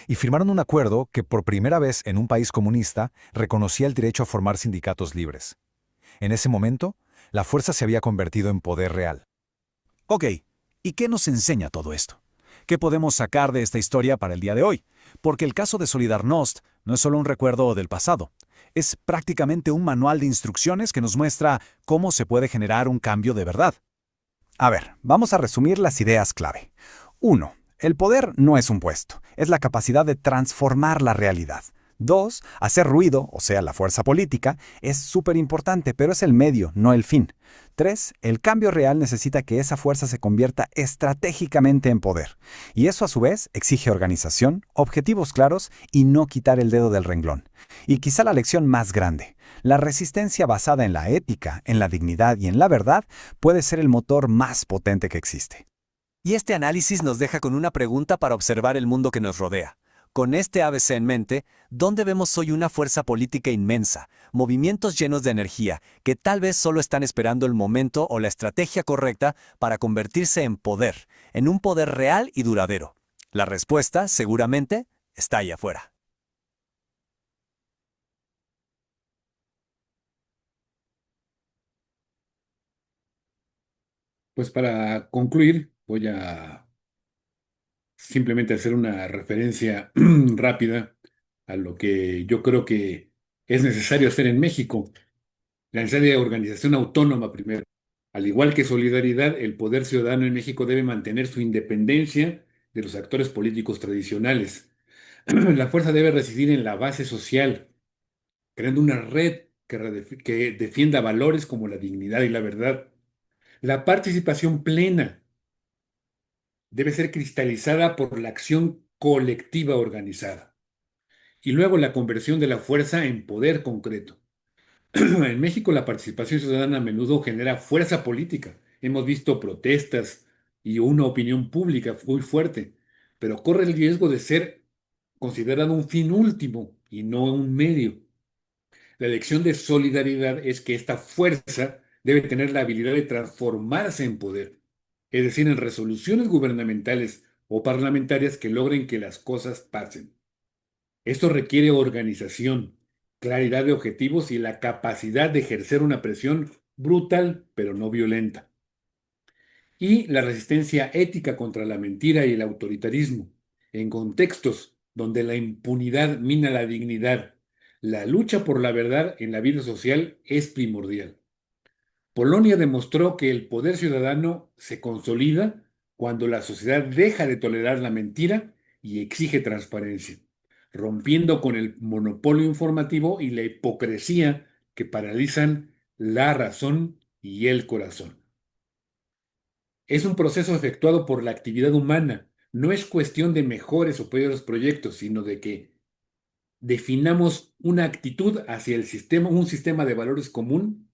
Y firmaron un acuerdo que por primera vez en un país comunista reconocía el derecho a formar sindicatos libres. En ese momento, la fuerza se había convertido en poder real. Ok, ¿y qué nos enseña todo esto? ¿Qué podemos sacar de esta historia para el día de hoy? Porque el caso de Solidarność no es solo un recuerdo del pasado. Es prácticamente un manual de instrucciones que nos muestra cómo se puede generar un cambio de verdad. A ver, vamos a resumir las ideas clave. 1. El poder no es un puesto, es la capacidad de transformar la realidad. 2. Hacer ruido, o sea, la fuerza política, es súper importante, pero es el medio, no el fin. 3. El cambio real necesita que esa fuerza se convierta estratégicamente en poder. Y eso a su vez exige organización, objetivos claros y no quitar el dedo del renglón. Y quizá la lección más grande. La resistencia basada en la ética, en la dignidad y en la verdad puede ser el motor más potente que existe. Y este análisis nos deja con una pregunta para observar el mundo que nos rodea. Con este ABC en mente, ¿dónde vemos hoy una fuerza política inmensa, movimientos llenos de energía, que tal vez solo están esperando el momento o la estrategia correcta para convertirse en poder, en un poder real y duradero? La respuesta, seguramente, está ahí afuera. Pues para concluir, voy a simplemente hacer una referencia rápida a lo que yo creo que es necesario hacer en México. La necesaria organización autónoma primero. Al igual que solidaridad, el poder ciudadano en México debe mantener su independencia de los actores políticos tradicionales. La fuerza debe residir en la base social, creando una red que defienda valores como la dignidad y la verdad. La participación plena debe ser cristalizada por la acción colectiva organizada. Y luego la conversión de la fuerza en poder concreto. En México la participación ciudadana a menudo genera fuerza política. Hemos visto protestas y una opinión pública muy fuerte, pero corre el riesgo de ser considerado un fin último y no un medio. La lección de solidaridad es que esta fuerza debe tener la habilidad de transformarse en poder, es decir, en resoluciones gubernamentales o parlamentarias que logren que las cosas pasen. Esto requiere organización, claridad de objetivos y la capacidad de ejercer una presión brutal, pero no violenta. Y la resistencia ética contra la mentira y el autoritarismo, en contextos donde la impunidad mina la dignidad. La lucha por la verdad en la vida social es primordial. Polonia demostró que el poder ciudadano se consolida cuando la sociedad deja de tolerar la mentira y exige transparencia, rompiendo con el monopolio informativo y la hipocresía que paralizan la razón y el corazón. Es un proceso efectuado por la actividad humana. No es cuestión de mejores o peores proyectos, sino de que definamos una actitud hacia el sistema, un sistema de valores común.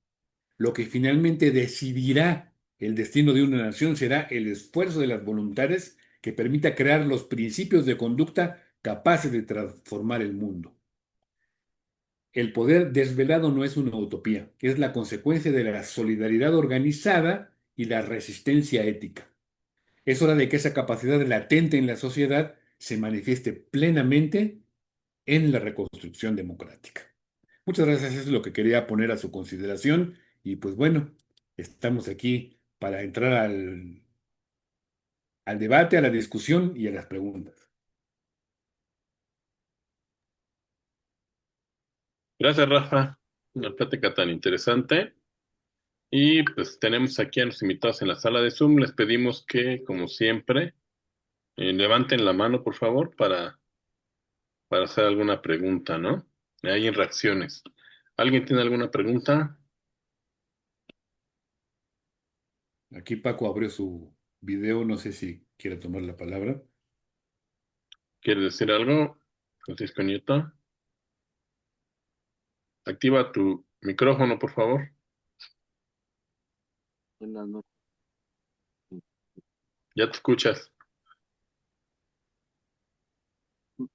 Lo que finalmente decidirá el destino de una nación será el esfuerzo de las voluntades que permita crear los principios de conducta capaces de transformar el mundo. El poder desvelado no es una utopía, es la consecuencia de la solidaridad organizada y la resistencia ética. Es hora de que esa capacidad latente en la sociedad se manifieste plenamente en la reconstrucción democrática. Muchas gracias, eso es lo que quería poner a su consideración y pues bueno, estamos aquí para entrar al debate, a la discusión y a las preguntas. Gracias, Rafa. Una plática tan interesante. Y pues tenemos aquí a los invitados en la sala de Zoom. Les pedimos que, como siempre, Levanten la mano, por favor, para hacer alguna pregunta, ¿no? Hay en reacciones. ¿Alguien tiene alguna pregunta? Aquí Paco abrió su video, no sé si quiere tomar la palabra. ¿Quieres decir algo, Francisco Nieto? Activa tu micrófono, por favor. Buenas noches. Ya te escuchas. ¿Sí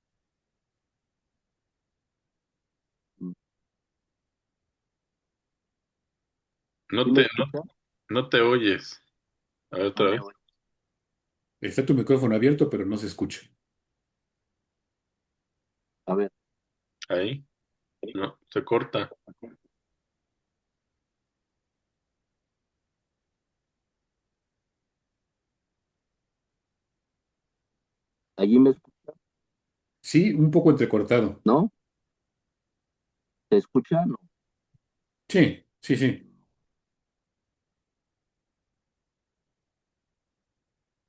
No me te, escucha? no te oyes. A ver No otra me vez. oye. Está tu micrófono abierto, pero no se escucha. A ver, Ahí. No, se corta. ¿allí me escucha? Sí, un poco entrecortado. ¿No? ¿Se escucha? No, Sí, sí, sí.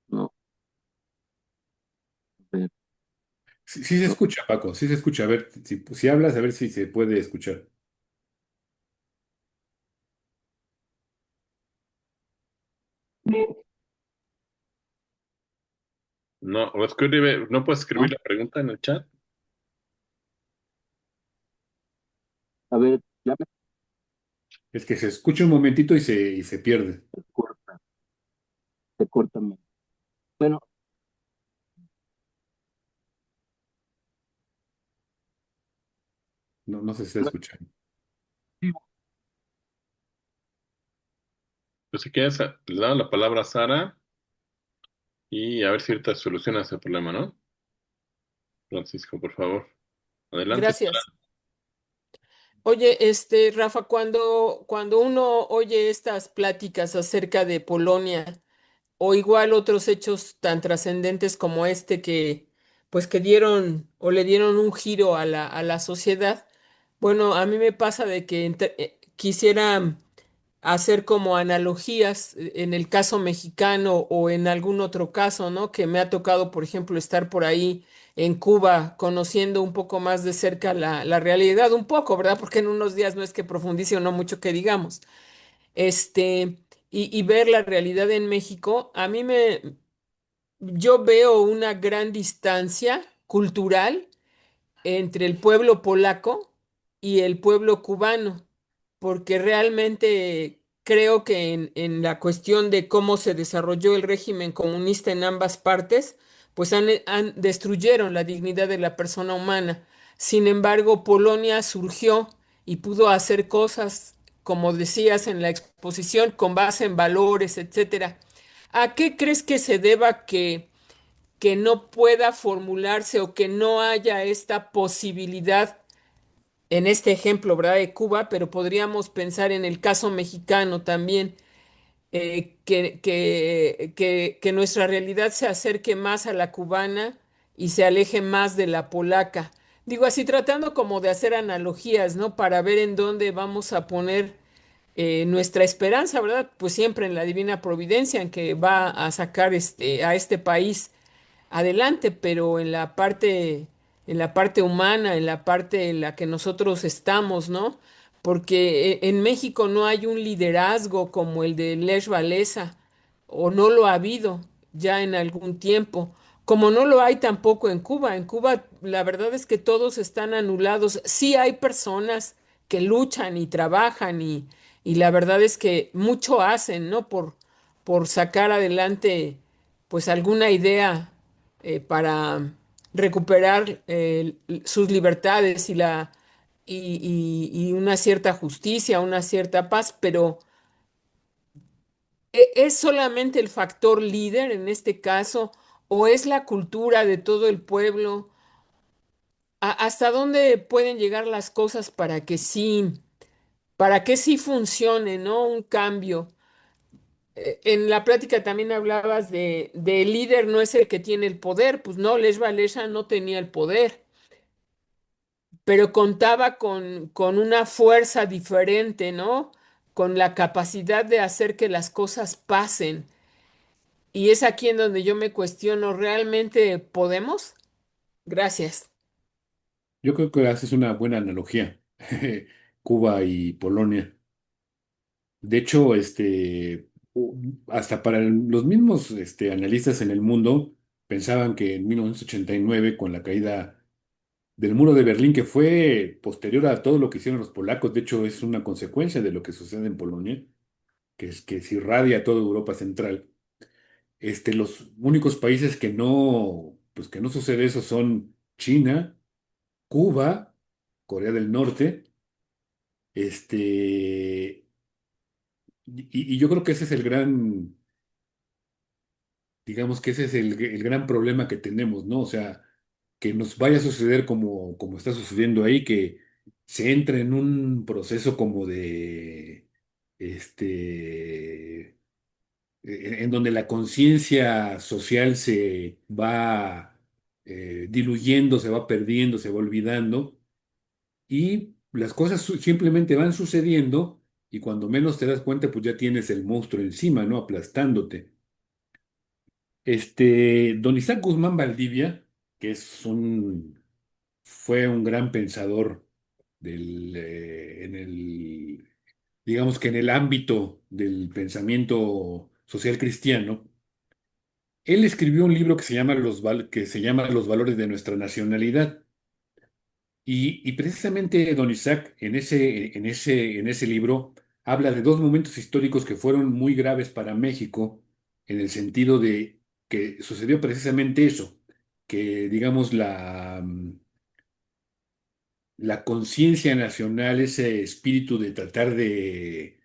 no. A ver, Sí, sí se no. escucha, Paco, sí se escucha. A ver, si hablas, a ver si se puede escuchar. No, o escribe, ¿no puedes escribir ¿No? la pregunta en el chat? A ver, ya Es que se escucha un momentito y se pierde. me corta, se corta. Bueno, No, no se está yo escuchando. digo, Pues si quieres, le damos la palabra a Sara y a ver si ahorita soluciona ese problema, ¿no? Francisco, por favor. Adelante. Gracias. Oye, Rafa, cuando uno oye estas pláticas acerca de Polonia o igual otros hechos tan trascendentes como este pues que dieron o le dieron un giro a la sociedad, bueno, a mí me pasa de que quisiera hacer como analogías en el caso mexicano o en algún otro caso, ¿no? Que me ha tocado, por ejemplo, estar por ahí en Cuba, conociendo un poco más de cerca la realidad, un poco, ¿verdad? Porque en unos días no es que profundice o no mucho que digamos. Y ver la realidad en México, yo veo una gran distancia cultural entre el pueblo polaco y el pueblo cubano, porque realmente creo que en la cuestión de cómo se desarrolló el régimen comunista en ambas partes, pues destruyeron la dignidad de la persona humana. Sin embargo, Polonia surgió y pudo hacer cosas, como decías en la exposición, con base en valores, etcétera. ¿A qué crees que se deba que no pueda formularse o que no haya esta posibilidad en este ejemplo, ¿verdad? De Cuba, pero podríamos pensar en el caso mexicano también, que nuestra realidad se acerque más a la cubana y se aleje más de la polaca? Digo así, tratando como de hacer analogías, ¿no? Para ver en dónde vamos a poner nuestra esperanza, ¿verdad? Pues siempre en la divina providencia, en que va a sacar a este país adelante, pero en la parte humana, en la parte en la que nosotros estamos, ¿no? Porque en México no hay un liderazgo como el de Lech Walesa, o no lo ha habido ya en algún tiempo, como no lo hay tampoco en Cuba. En Cuba, la verdad es que todos están anulados. Sí hay personas que luchan y trabajan y la verdad es que mucho hacen, ¿no? Por sacar adelante, pues alguna idea para recuperar sus libertades y una cierta justicia, una cierta paz, pero ¿es solamente el factor líder en este caso o es la cultura de todo el pueblo? ¿Hasta dónde pueden llegar las cosas para que sí funcione, ¿no? Un cambio. En la plática también hablabas de el líder no es el que tiene el poder, pues no, Lech Walesa no tenía el poder, pero contaba con una fuerza diferente, ¿no? Con la capacidad de hacer que las cosas pasen. Y es aquí en donde yo me cuestiono, ¿realmente podemos? Gracias. Yo creo que haces una buena analogía, Cuba y Polonia. De hecho, hasta para los mismos analistas en el mundo pensaban que en 1989, con la caída del muro de Berlín, que fue posterior a todo lo que hicieron los polacos, de hecho es una consecuencia de lo que sucede en Polonia, que es que se irradia a toda Europa Central. Los únicos países que no sucede eso son China, Cuba, Corea del Norte, y yo creo que ese es el gran, digamos que ese es el gran problema que tenemos, ¿no? O sea, que nos vaya a suceder como está sucediendo ahí, que se entre en un proceso como de, en donde la conciencia social se va diluyendo, se va perdiendo, se va olvidando, y las cosas simplemente van sucediendo, y cuando menos te das cuenta, pues ya tienes el monstruo encima, ¿no? Aplastándote. Don Isaac Guzmán Valdivia, que fue un gran pensador digamos que en el ámbito del pensamiento social cristiano, él escribió un libro que se llama Los valores de nuestra nacionalidad. Y precisamente don Isaac en ese libro habla de dos momentos históricos que fueron muy graves para México, en el sentido de que sucedió precisamente eso, que digamos la conciencia nacional, ese espíritu de tratar de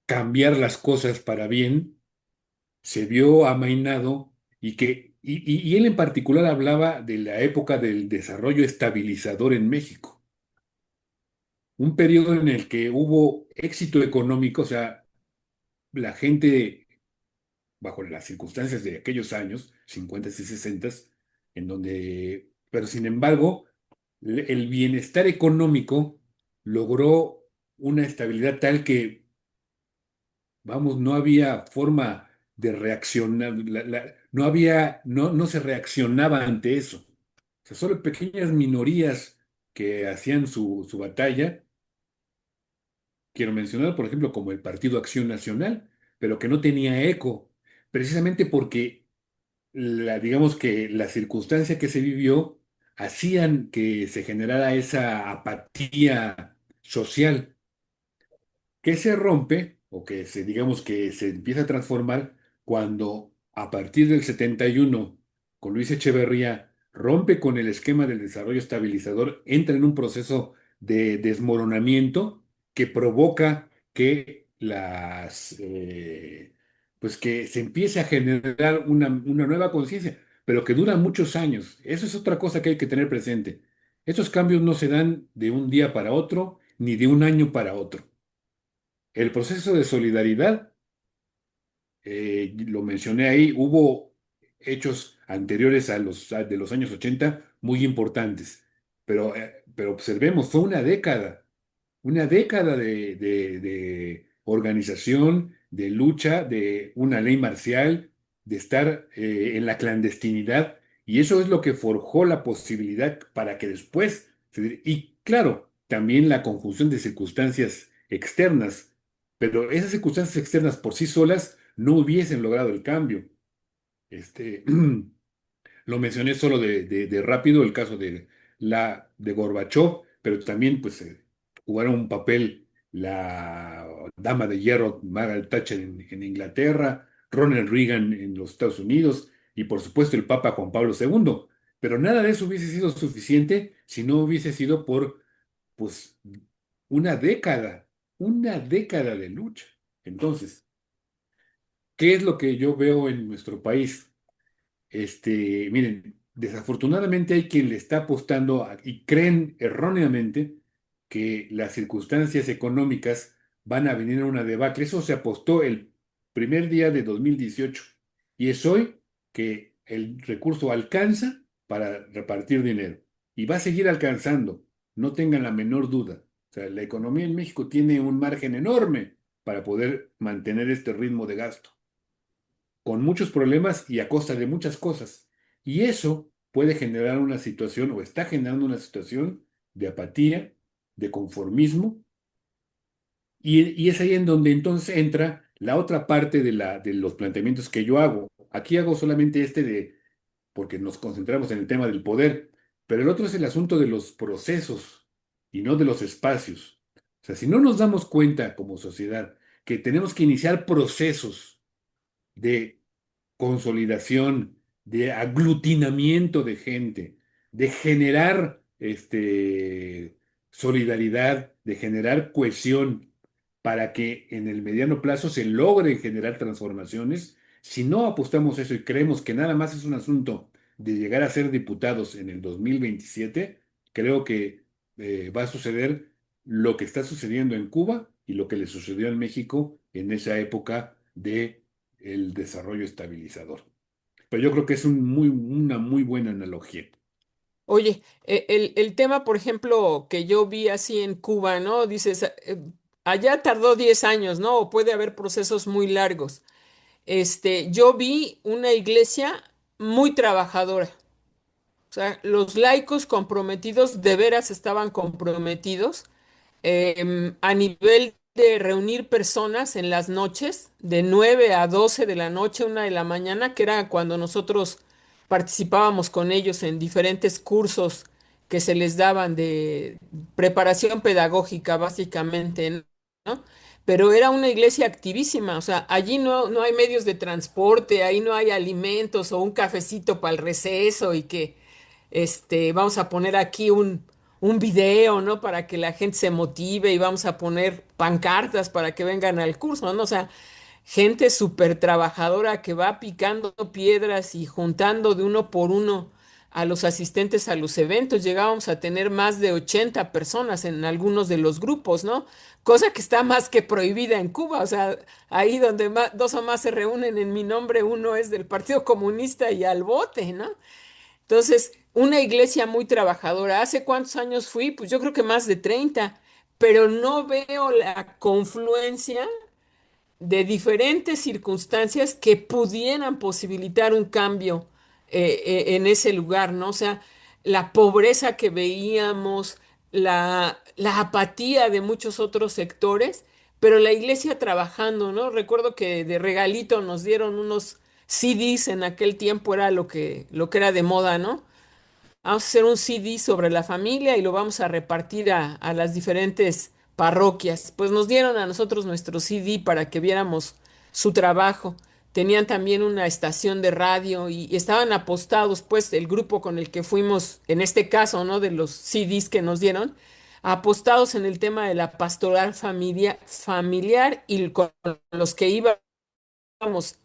cambiar las cosas para bien, se vio amainado, y él en particular hablaba de la época del desarrollo estabilizador en México, un periodo en el que hubo éxito económico. O sea, la gente, bajo las circunstancias de aquellos años, 50 y 60, pero sin embargo, el bienestar económico logró una estabilidad tal que, vamos, no había forma de reaccionar, no se reaccionaba ante eso. O sea, solo pequeñas minorías que hacían su batalla. Quiero mencionar, por ejemplo, como el Partido Acción Nacional, pero que no tenía eco, precisamente porque digamos que la circunstancia que se vivió hacían que se generara esa apatía social, que se rompe, o digamos que se empieza a transformar cuando, a partir del 71, con Luis Echeverría, rompe con el esquema del desarrollo estabilizador, entra en un proceso de desmoronamiento que provoca que pues que se empiece a generar una nueva conciencia, pero que dura muchos años. Eso es otra cosa que hay que tener presente. Estos cambios no se dan de un día para otro, ni de un año para otro. El proceso de solidaridad, lo mencioné ahí, hubo hechos anteriores de los años 80 muy importantes, pero observemos, fue una década de organización, de lucha, de una ley marcial, de estar en la clandestinidad, y eso es lo que forjó la posibilidad para que después, y claro, también la conjunción de circunstancias externas, pero esas circunstancias externas por sí solas no hubiesen logrado el cambio. Este, Lo mencioné solo de rápido, el caso de Gorbachov, pero también pues jugaron un papel la dama de hierro Margaret Thatcher en Inglaterra, Ronald Reagan en los Estados Unidos, y por supuesto el Papa Juan Pablo II. Pero nada de eso hubiese sido suficiente si no hubiese sido por pues una década de lucha. Entonces, ¿qué es lo que yo veo en nuestro país? Miren, desafortunadamente hay quien le está apostando y creen erróneamente que las circunstancias económicas van a venir a una debacle. Eso se apostó el primer día de 2018, y es hoy que el recurso alcanza para repartir dinero y va a seguir alcanzando, no tengan la menor duda. O sea, la economía en México tiene un margen enorme para poder mantener este ritmo de gasto. con muchos problemas y a costa de muchas cosas. Y eso puede generar una situación, o está generando una situación de apatía, de conformismo, y es ahí en donde entonces entra la otra parte de los planteamientos que yo hago. Aquí hago solamente porque nos concentramos en el tema del poder, pero el otro es el asunto de los procesos y no de los espacios. O sea, si no nos damos cuenta como sociedad que tenemos que iniciar procesos de consolidación, de aglutinamiento de gente, de generar solidaridad, de generar cohesión para que en el mediano plazo se logren generar transformaciones. Si no apostamos eso y creemos que nada más es un asunto de llegar a ser diputados en el 2027, creo que va a suceder lo que está sucediendo en Cuba y lo que le sucedió en México en esa época de el desarrollo estabilizador. Pero yo creo que es una muy buena analogía. Oye, el tema, por ejemplo, que yo vi así en Cuba, ¿no? Dices, allá tardó 10 años, ¿no? O puede haber procesos muy largos. Yo vi una iglesia muy trabajadora. O sea, los laicos comprometidos de veras estaban comprometidos a nivel de reunir personas en las noches, de 9 a 12 de la noche, 1 de la mañana, que era cuando nosotros participábamos con ellos en diferentes cursos que se les daban de preparación pedagógica, básicamente, ¿no? Pero era una iglesia activísima, o sea, allí no hay medios de transporte, ahí no hay alimentos o un cafecito para el receso y que vamos a poner aquí un video, ¿no? Para que la gente se motive y vamos a poner pancartas para que vengan al curso, ¿no? O sea, gente súper trabajadora que va picando piedras y juntando de uno por uno a los asistentes a los eventos. Llegábamos a tener más de 80 personas en algunos de los grupos, ¿no? Cosa que está más que prohibida en Cuba. O sea, ahí donde dos o más se reúnen en mi nombre, uno es del Partido Comunista y al bote, ¿no? Entonces, una iglesia muy trabajadora. ¿Hace cuántos años fui? Pues yo creo que más de 30, pero no veo la confluencia de diferentes circunstancias que pudieran posibilitar un cambio en ese lugar, ¿no? O sea, la pobreza que veíamos, la apatía de muchos otros sectores, pero la iglesia trabajando, ¿no? Recuerdo que de regalito nos dieron unos CDs en aquel tiempo, era lo que era de moda, ¿no? Vamos a hacer un CD sobre la familia y lo vamos a repartir a las diferentes parroquias. Pues nos dieron a nosotros nuestro CD para que viéramos su trabajo. Tenían también una estación de radio y estaban apostados, pues, el grupo con el que fuimos, en este caso, ¿no? De los CDs que nos dieron, apostados en el tema de la pastoral familiar y con los que íbamos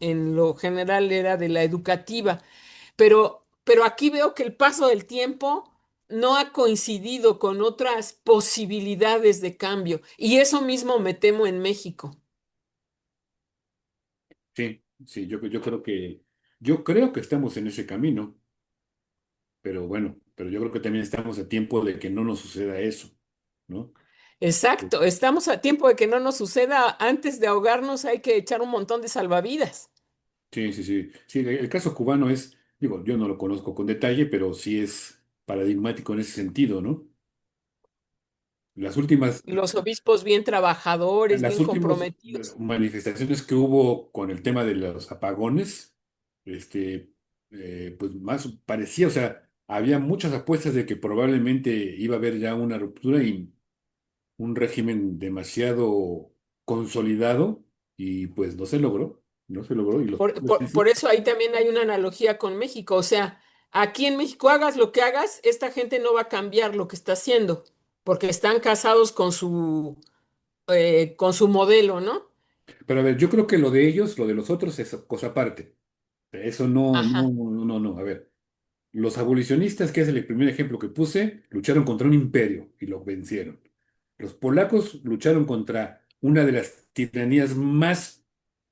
en lo general era de la educativa. Pero aquí veo que el paso del tiempo no ha coincidido con otras posibilidades de cambio. Y eso mismo me temo en México. Sí, sí, yo creo que estamos en ese camino, pero bueno, pero yo creo que también estamos a tiempo de que no nos suceda eso, ¿no? Exacto, estamos a tiempo de que no nos suceda. Antes de ahogarnos hay que echar un montón de salvavidas. Sí, sí, sí. Sí, el caso cubano digo, yo no lo conozco con detalle, pero sí es paradigmático en ese sentido, ¿no? Las últimas, Los obispos bien trabajadores, las bien últimas comprometidos. manifestaciones que hubo con el tema de los apagones, pues más parecía, o sea, había muchas apuestas de que probablemente iba a haber ya una ruptura y un régimen demasiado consolidado y pues no se logró y los Por eso ahí también hay una analogía con México. O sea, aquí en México hagas lo que hagas, esta gente no va a cambiar lo que está haciendo, porque están casados con su modelo, ¿no? Pero a ver, yo creo que lo de ellos, lo de los otros es cosa aparte. Eso no, no, Ajá. no, no. A ver, los abolicionistas, que es el primer ejemplo que puse, lucharon contra un imperio y lo vencieron. Los polacos lucharon contra una de las tiranías más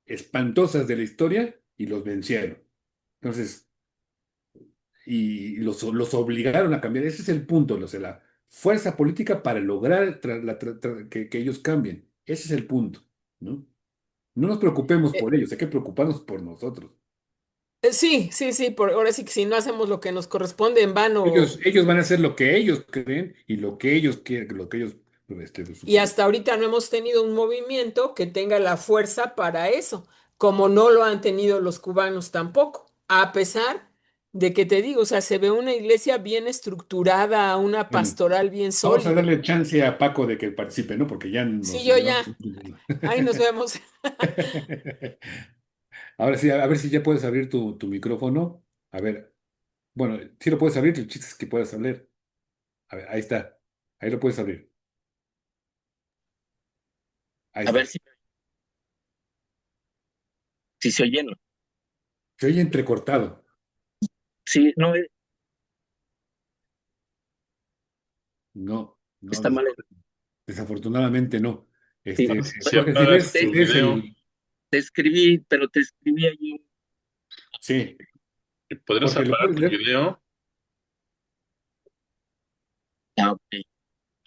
espantosas de la historia y los vencieron. Entonces, y los obligaron a cambiar. Ese es el punto, o sea, la fuerza política para lograr que ellos cambien. Ese es el punto, ¿no? No nos preocupemos Eh, por ellos, hay que preocuparnos por nosotros. sí, sí, sí, ahora sí que si no hacemos lo que nos corresponde en vano. Ellos van a hacer lo que ellos creen y lo que ellos quieren, lo que ellos, Y suponen. hasta ahorita no hemos tenido un movimiento que tenga la fuerza para eso, como no lo han tenido los cubanos tampoco, a pesar de que te digo, o sea, se ve una iglesia bien estructurada, una Bueno, pastoral bien vamos a sólida. darle chance a Paco de que participe, ¿no? Porque ya Sí, nos yo llevamos. ya, ahí nos vemos. Ahora sí, a ver si ya puedes abrir tu micrófono. A ver, bueno, sí lo puedes abrir, el chiste es que puedas hablar. A ver, ahí está. Ahí lo puedes abrir. Ahí A ver está. si se oye, ¿no? Se oye entrecortado. Sí, no, No, no, está mal. desafortunadamente no. Sí, A ver si Jorge, si apagas ves, tu te, ves video. el. te escribí, pero te escribí allí. Sí, ¿Podrías Jorge, ¿lo apagar puedes tu leer? video? Ah, ok.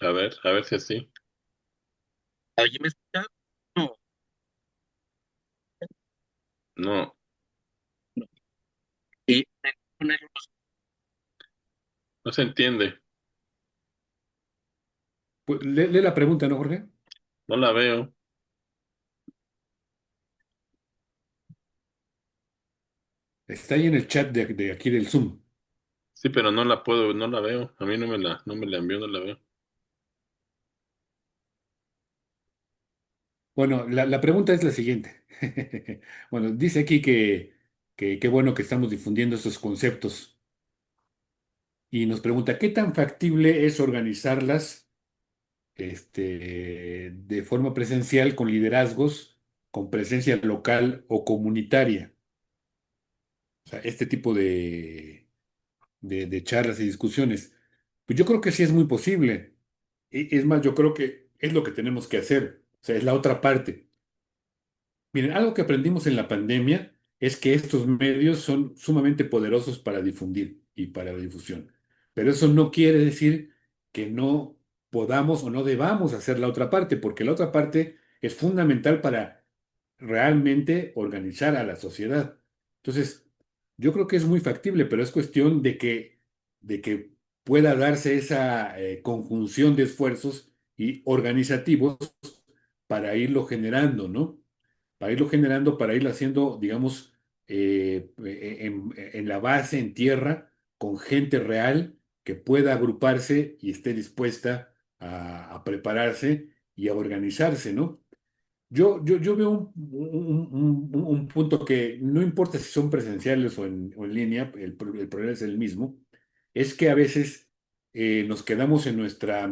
A ver si así. ¿Allí me escuchas? No, No, no. Y tengo que ponerlos. no se entiende. Pues, lee la pregunta, ¿no, Jorge? No la veo. Está ahí en el chat de aquí del Zoom. Sí, pero no la puedo, no la veo. A mí no me la envió, no la veo. Bueno, la pregunta es la siguiente. Bueno, dice aquí que qué bueno que estamos difundiendo estos conceptos y nos pregunta, ¿qué tan factible es organizarlas de forma presencial con liderazgos, con presencia local o comunitaria? O sea, este tipo de charlas y discusiones. Pues yo creo que sí es muy posible. Es más, yo creo que es lo que tenemos que hacer. O sea, es la otra parte. Miren, algo que aprendimos en la pandemia es que estos medios son sumamente poderosos para difundir y para la difusión. Pero eso no quiere decir que no podamos o no debamos hacer la otra parte, porque la otra parte es fundamental para realmente organizar a la sociedad. Entonces, yo creo que es muy factible, pero es cuestión de que pueda darse esa conjunción de esfuerzos y organizativos para irlo generando, ¿no? Para irlo generando, para irlo haciendo, digamos, en la base, en tierra, con gente real que pueda agruparse y esté dispuesta a prepararse y a organizarse, ¿no? Yo veo un punto que no importa si son presenciales o en línea, el problema es el mismo, es que a veces nos quedamos en nuestro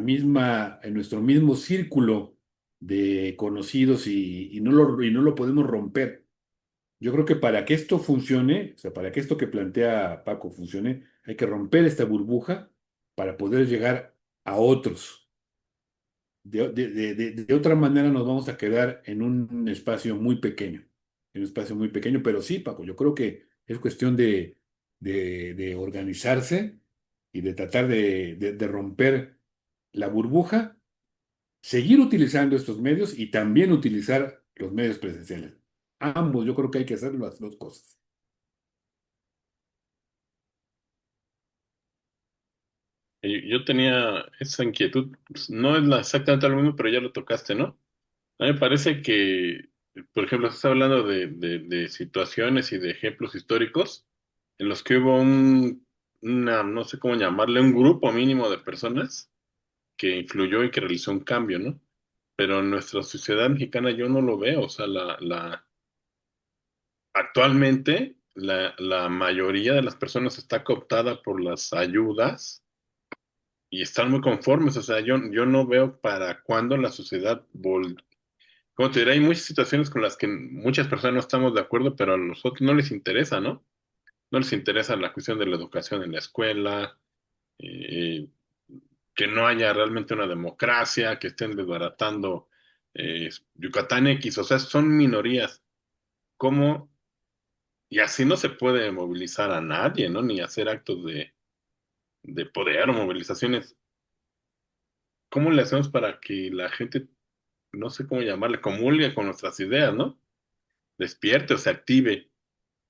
mismo círculo de conocidos y no lo podemos romper. Yo creo que para que esto funcione, o sea, para que esto que plantea Paco funcione, hay que romper esta burbuja para poder llegar a otros. De otra manera nos vamos a quedar en un espacio muy pequeño, pero sí, Paco, yo creo que es cuestión de organizarse y de tratar de romper la burbuja, seguir utilizando estos medios y también utilizar los medios presenciales. Ambos, yo creo que hay que hacer las dos cosas. Yo tenía esa inquietud. Pues, no es exactamente lo mismo, pero ya lo tocaste, ¿no? A mí me parece que, por ejemplo, estás hablando de situaciones y de ejemplos históricos en los que hubo no sé cómo llamarle, un grupo mínimo de personas que influyó y que realizó un cambio, ¿no? Pero en nuestra sociedad mexicana yo no lo veo. O sea, actualmente la mayoría de las personas está cooptada por las ayudas y están muy conformes. O sea, yo no veo para cuándo la sociedad como te diré, hay muchas situaciones con las que muchas personas no estamos de acuerdo, pero a nosotros no les interesa, ¿no? No les interesa la cuestión de la educación en la escuela, eh, que no haya realmente una democracia, que estén desbaratando Yucatán X, o sea, son minorías. ¿Cómo? Y así no se puede movilizar a nadie, ¿no? Ni hacer actos de poder o movilizaciones. ¿Cómo le hacemos para que la gente, no sé cómo llamarle, comulgue con nuestras ideas, ¿no? despierte o se active,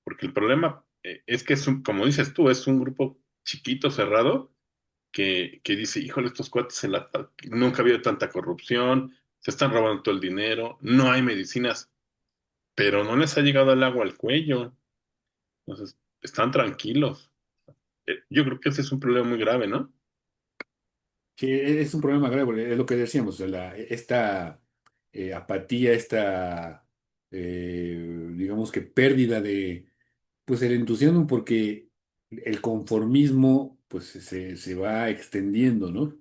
porque el problema es que como dices tú, es un grupo chiquito, cerrado, que dice, híjole, estos cuates nunca ha habido tanta corrupción, se están robando todo el dinero, no hay medicinas, pero no les ha llegado el agua al cuello, entonces están tranquilos. Yo creo que ese es un problema muy grave, ¿no? Sí, es un problema grave, porque es lo que decíamos, esta apatía, esta, digamos que pérdida de, pues el entusiasmo, porque el conformismo, pues se va extendiendo, ¿no?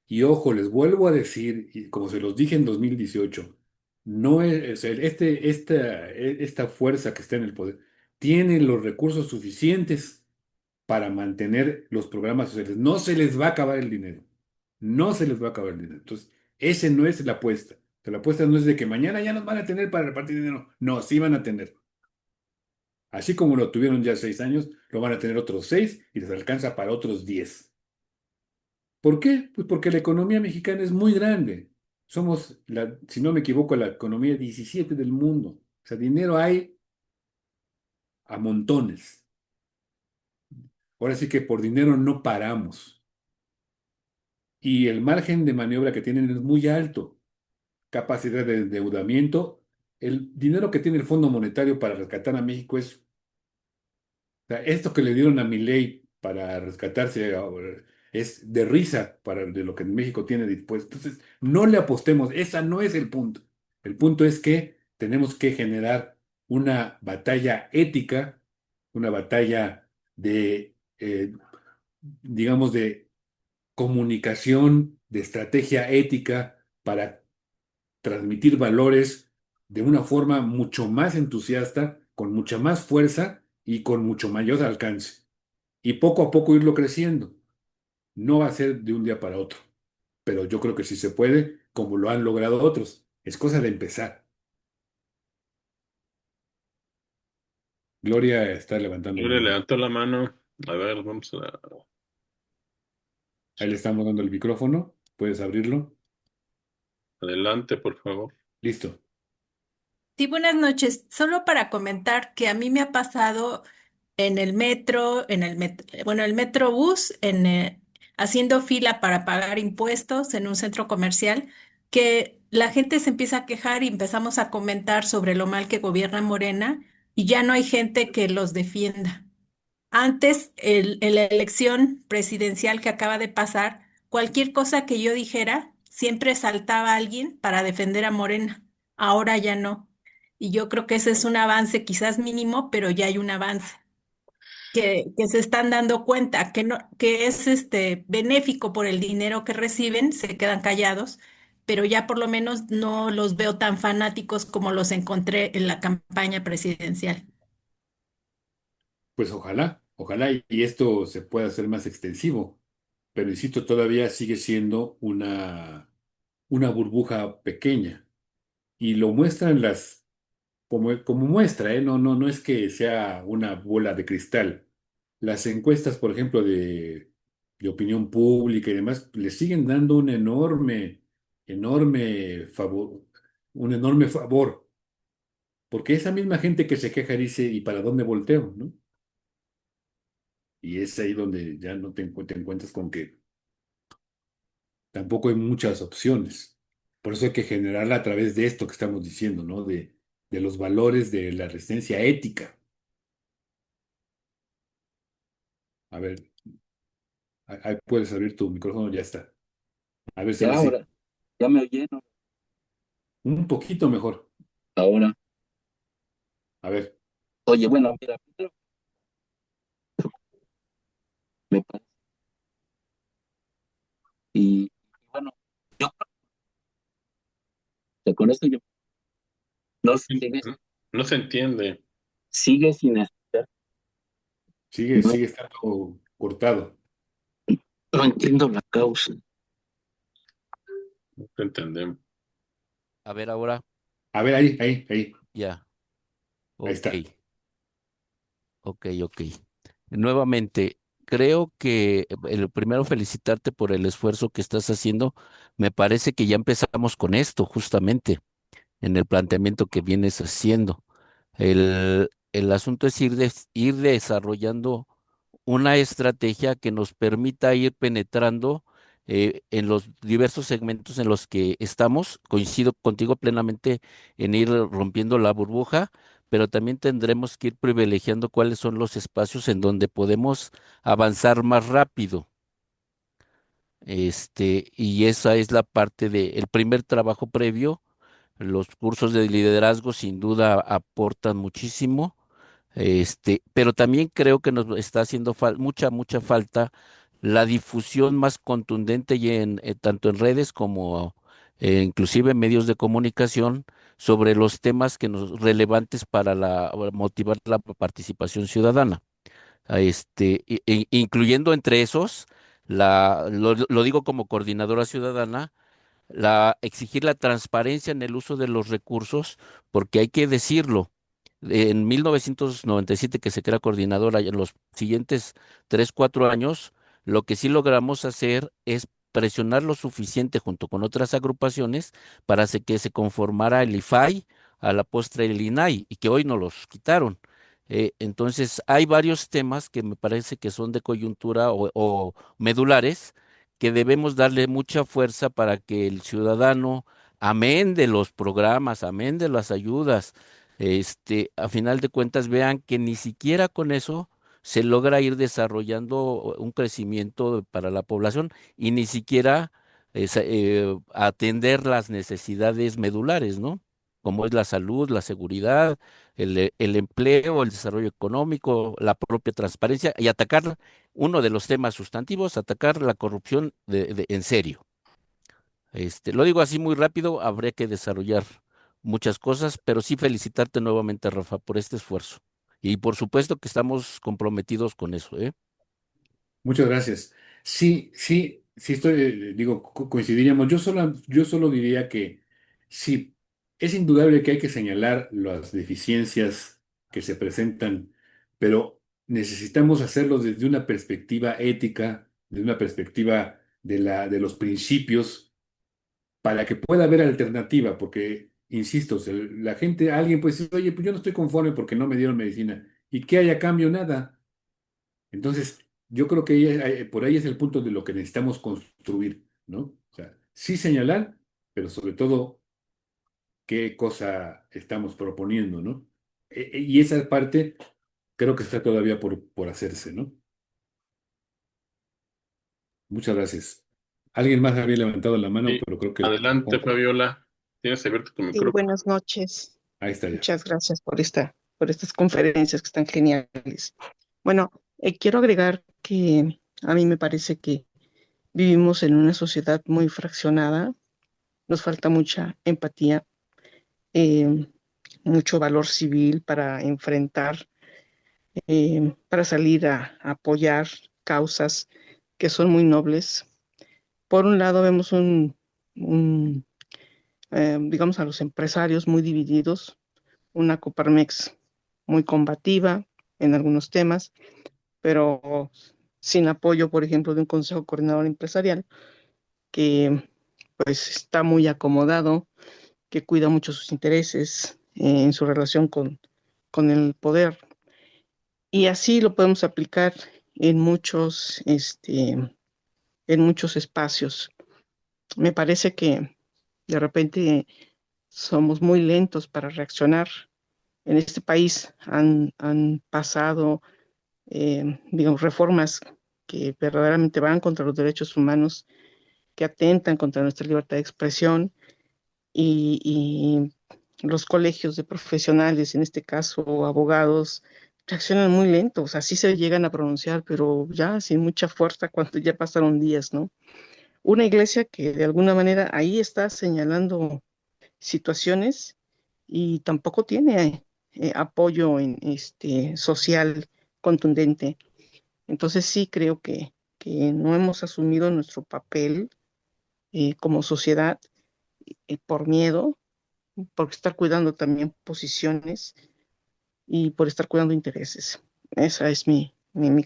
Y ojo, les vuelvo a decir, y como se los dije en 2018, no es, o sea, esta fuerza que está en el poder tiene los recursos suficientes para mantener los programas sociales. No se les va a acabar el dinero. No se les va a acabar el dinero. Entonces, ese no es la apuesta. O sea, la apuesta no es de que mañana ya nos van a tener para repartir dinero. No, sí van a tener. Así como lo tuvieron ya 6 años, lo van a tener otros 6 y les alcanza para otros 10. ¿Por qué? Pues porque la economía mexicana es muy grande. Somos, si no me equivoco, la economía 17 del mundo. O sea, dinero hay a montones. Ahora sí que por dinero no paramos. Y el margen de maniobra que tienen es muy alto. Capacidad de endeudamiento. El dinero que tiene el Fondo Monetario para rescatar a México es, o sea, esto que le dieron a Milei para rescatarse ahora es de risa para de lo que México tiene dispuesto. Entonces, no le apostemos, esa no es el punto. El punto es que tenemos que generar una batalla ética, una batalla de, digamos, de comunicación, de estrategia ética para transmitir valores de una forma mucho más entusiasta, con mucha más fuerza y con mucho mayor alcance. Y poco a poco irlo creciendo. No va a ser de un día para otro, pero yo creo que sí se puede, como lo han logrado otros. Es cosa de empezar. Gloria está levantando Yo la le mano. levanto la mano. A ver, vamos a... Ahí le estamos dando el micrófono. ¿Puedes abrirlo? Adelante, por favor. Listo. Sí, buenas noches. Solo para comentar que a mí me ha pasado en el metro, bueno, el metrobús, haciendo fila para pagar impuestos en un centro comercial, que la gente se empieza a quejar y empezamos a comentar sobre lo mal que gobierna Morena y ya no hay gente que los defienda. Antes, en la elección presidencial que acaba de pasar, cualquier cosa que yo dijera, siempre saltaba alguien para defender a Morena. Ahora ya no. Y yo creo que ese es un avance, quizás mínimo, pero ya hay un avance. Que se están dando cuenta que no, que es benéfico por el dinero que reciben, se quedan callados, pero ya por lo menos no los veo tan fanáticos como los encontré en la campaña presidencial. Pues ojalá, ojalá y esto se pueda hacer más extensivo. Pero insisto, todavía sigue siendo una burbuja pequeña. Y lo muestran como muestra, ¿eh? No es que sea una bola de cristal. Las encuestas, por ejemplo, de opinión pública y demás, le siguen dando enorme favor, un enorme favor. Porque esa misma gente que se queja dice, ¿y para dónde volteo? ¿No? Y es ahí donde ya no te encuentras con que tampoco hay muchas opciones. Por eso hay que generarla a través de esto que estamos diciendo, ¿no? De los valores de la resistencia ética. A ver, ahí puedes abrir tu micrófono, ya está. A ver si Ya ahora sí. ahora, ya me oyeron. Un poquito mejor. Ahora, A ver, oye, bueno, mira, primero me parece. Y bueno, yo con esto yo no sigue, No se entiende. sigue sin estar. No, sigue estando cortado. no entiendo la causa. No te entendemos. A ver ahora, A ver, ahí ya. Ok, está. ok. Nuevamente, creo que el primero felicitarte por el esfuerzo que estás haciendo. Me parece que ya empezamos con esto, justamente, en el planteamiento que vienes haciendo. El asunto es ir desarrollando una estrategia que nos permita ir penetrando en los diversos segmentos en los que estamos. Coincido contigo plenamente en ir rompiendo la burbuja, pero también tendremos que ir privilegiando cuáles son los espacios en donde podemos avanzar más rápido. Y esa es la parte del primer trabajo previo. Los cursos de liderazgo sin duda aportan muchísimo, pero también creo que nos está haciendo mucha falta la difusión más contundente y tanto en redes como inclusive en medios de comunicación sobre los temas que nos relevantes para motivar la participación ciudadana. Incluyendo entre esos, lo digo como coordinadora ciudadana, exigir la transparencia en el uso de los recursos, porque hay que decirlo. En 1997 que se crea coordinadora, y en los siguientes 3, 4 años, lo que sí logramos hacer es presionar lo suficiente junto con otras agrupaciones para que se conformara el IFAI, a la postre el INAI, y que hoy no los quitaron. Entonces, hay varios temas que me parece que son de coyuntura o medulares que debemos darle mucha fuerza para que el ciudadano, amén de los programas, amén de las ayudas, a final de cuentas vean que ni siquiera con eso se logra ir desarrollando un crecimiento para la población y ni siquiera atender las necesidades medulares, ¿no? Como es la salud, la seguridad, el empleo, el desarrollo económico, la propia transparencia y atacar uno de los temas sustantivos, atacar la corrupción en serio. Lo digo así muy rápido, habría que desarrollar muchas cosas, pero sí felicitarte nuevamente, Rafa, por este esfuerzo. Y por supuesto que estamos comprometidos con eso, ¿eh? Muchas gracias. Sí, estoy, digo, coincidiríamos. Yo solo diría que sí, es indudable que hay que señalar las deficiencias que se presentan, pero necesitamos hacerlo desde una perspectiva ética, desde una perspectiva de los principios, para que pueda haber alternativa, porque, insisto, la gente, alguien puede decir, oye, pues yo no estoy conforme porque no me dieron medicina. ¿Y qué hay a cambio? Nada. Entonces, yo creo que por ahí es el punto de lo que necesitamos construir, ¿no? O sea, sí señalar, pero sobre todo qué cosa estamos proponiendo, ¿no? Y esa parte creo que está todavía por hacerse, ¿no? Muchas gracias. Alguien más había levantado la mano, Sí, pero creo que... adelante, oh, Fabiola. Tienes abierto tu Sí, micrófono. buenas noches. ahí está ya. Muchas gracias por estas conferencias que están geniales. Bueno, quiero agregar que a mí me parece que vivimos en una sociedad muy fraccionada, nos falta mucha empatía, eh, mucho valor civil para enfrentar, para salir a apoyar causas que son muy nobles. Por un lado vemos digamos, a los empresarios muy divididos, una Coparmex muy combativa en algunos temas, pero sin apoyo, por ejemplo, de un Consejo Coordinador Empresarial que pues está muy acomodado, que cuida mucho sus intereses en su relación con el poder. Y así lo podemos aplicar en muchos espacios. Me parece que de repente somos muy lentos para reaccionar. En este país han pasado, digamos, reformas que verdaderamente van contra los derechos humanos, que atentan contra nuestra libertad de expresión y los colegios de profesionales, en este caso abogados, reaccionan muy lentos, así se llegan a pronunciar, pero ya sin mucha fuerza cuando ya pasaron días, ¿no? Una iglesia que de alguna manera ahí está señalando situaciones y tampoco tiene apoyo social contundente. Entonces sí creo que no hemos asumido nuestro papel como sociedad por miedo, por estar cuidando también posiciones y por estar cuidando intereses. Ese es mi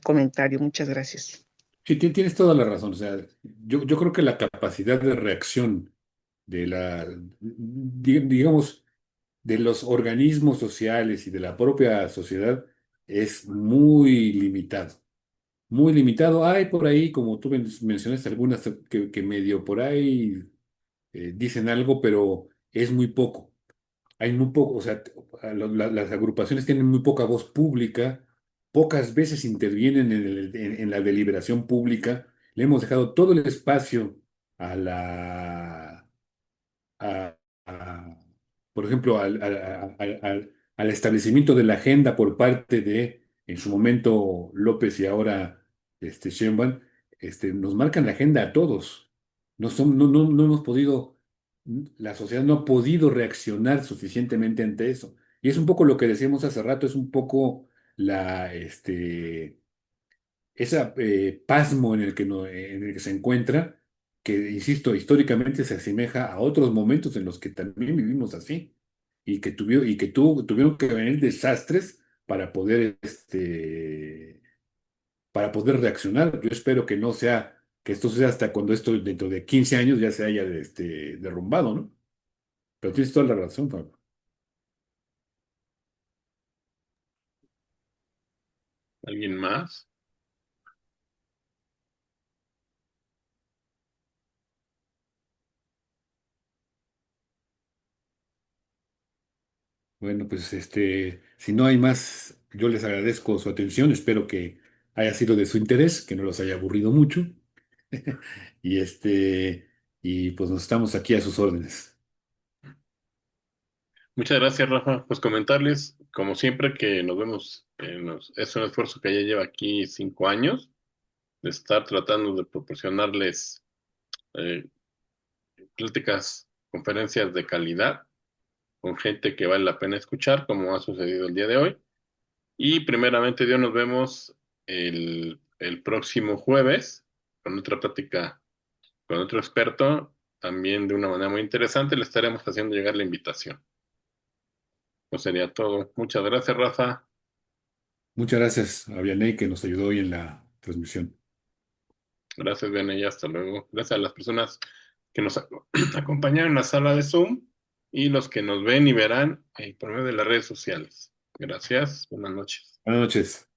comentario. Muchas gracias. Sí, tienes toda la razón. O sea, yo creo que la capacidad de reacción de digamos, de los organismos sociales y de la propia sociedad es muy limitado. Muy limitado. Hay por ahí, como tú mencionaste, algunas que medio por ahí dicen algo, pero es muy poco. Hay muy poco, o sea, las agrupaciones tienen muy poca voz pública, pocas veces intervienen en la deliberación pública. Le hemos dejado todo el espacio a la, a- a- por ejemplo, al establecimiento de la agenda por parte de, en su momento, López y ahora Sheinbaum, nos marcan la agenda a todos. No hemos podido, la sociedad no ha podido reaccionar suficientemente ante eso. Y es un poco lo que decíamos hace rato, es un poco ese pasmo en el que, en el que se encuentra, que, insisto, históricamente se asemeja a otros momentos en los que también vivimos así y que tuvieron que venir desastres para poder, para poder reaccionar. Yo espero que no sea, que esto sea hasta cuando esto dentro de 15 años ya se haya derrumbado, ¿no? Pero tienes toda la razón, Pablo. ¿Alguien más? Bueno, pues si no hay más, yo les agradezco su atención, espero que haya sido de su interés, que no los haya aburrido mucho. Y y pues nos estamos aquí a sus órdenes. Muchas gracias, Rafa. Pues comentarles, como siempre, que nos vemos, es un esfuerzo que ya lleva aquí 5 años, de estar tratando de proporcionarles eh, pláticas, conferencias de calidad, con gente que vale la pena escuchar, como ha sucedido el día de hoy. Y primeramente, Dios, nos vemos el próximo jueves con otra plática con otro experto, también de una manera muy interesante. Le estaremos haciendo llegar la invitación. Pues sería todo. Muchas gracias, Rafa. Muchas gracias a Vianey que nos ayudó hoy en la transmisión. Gracias, Bene, y hasta luego. Gracias a las personas que nos acompañaron en la sala de Zoom y los que nos ven y verán por medio de las redes sociales. Gracias. Buenas noches. Buenas noches.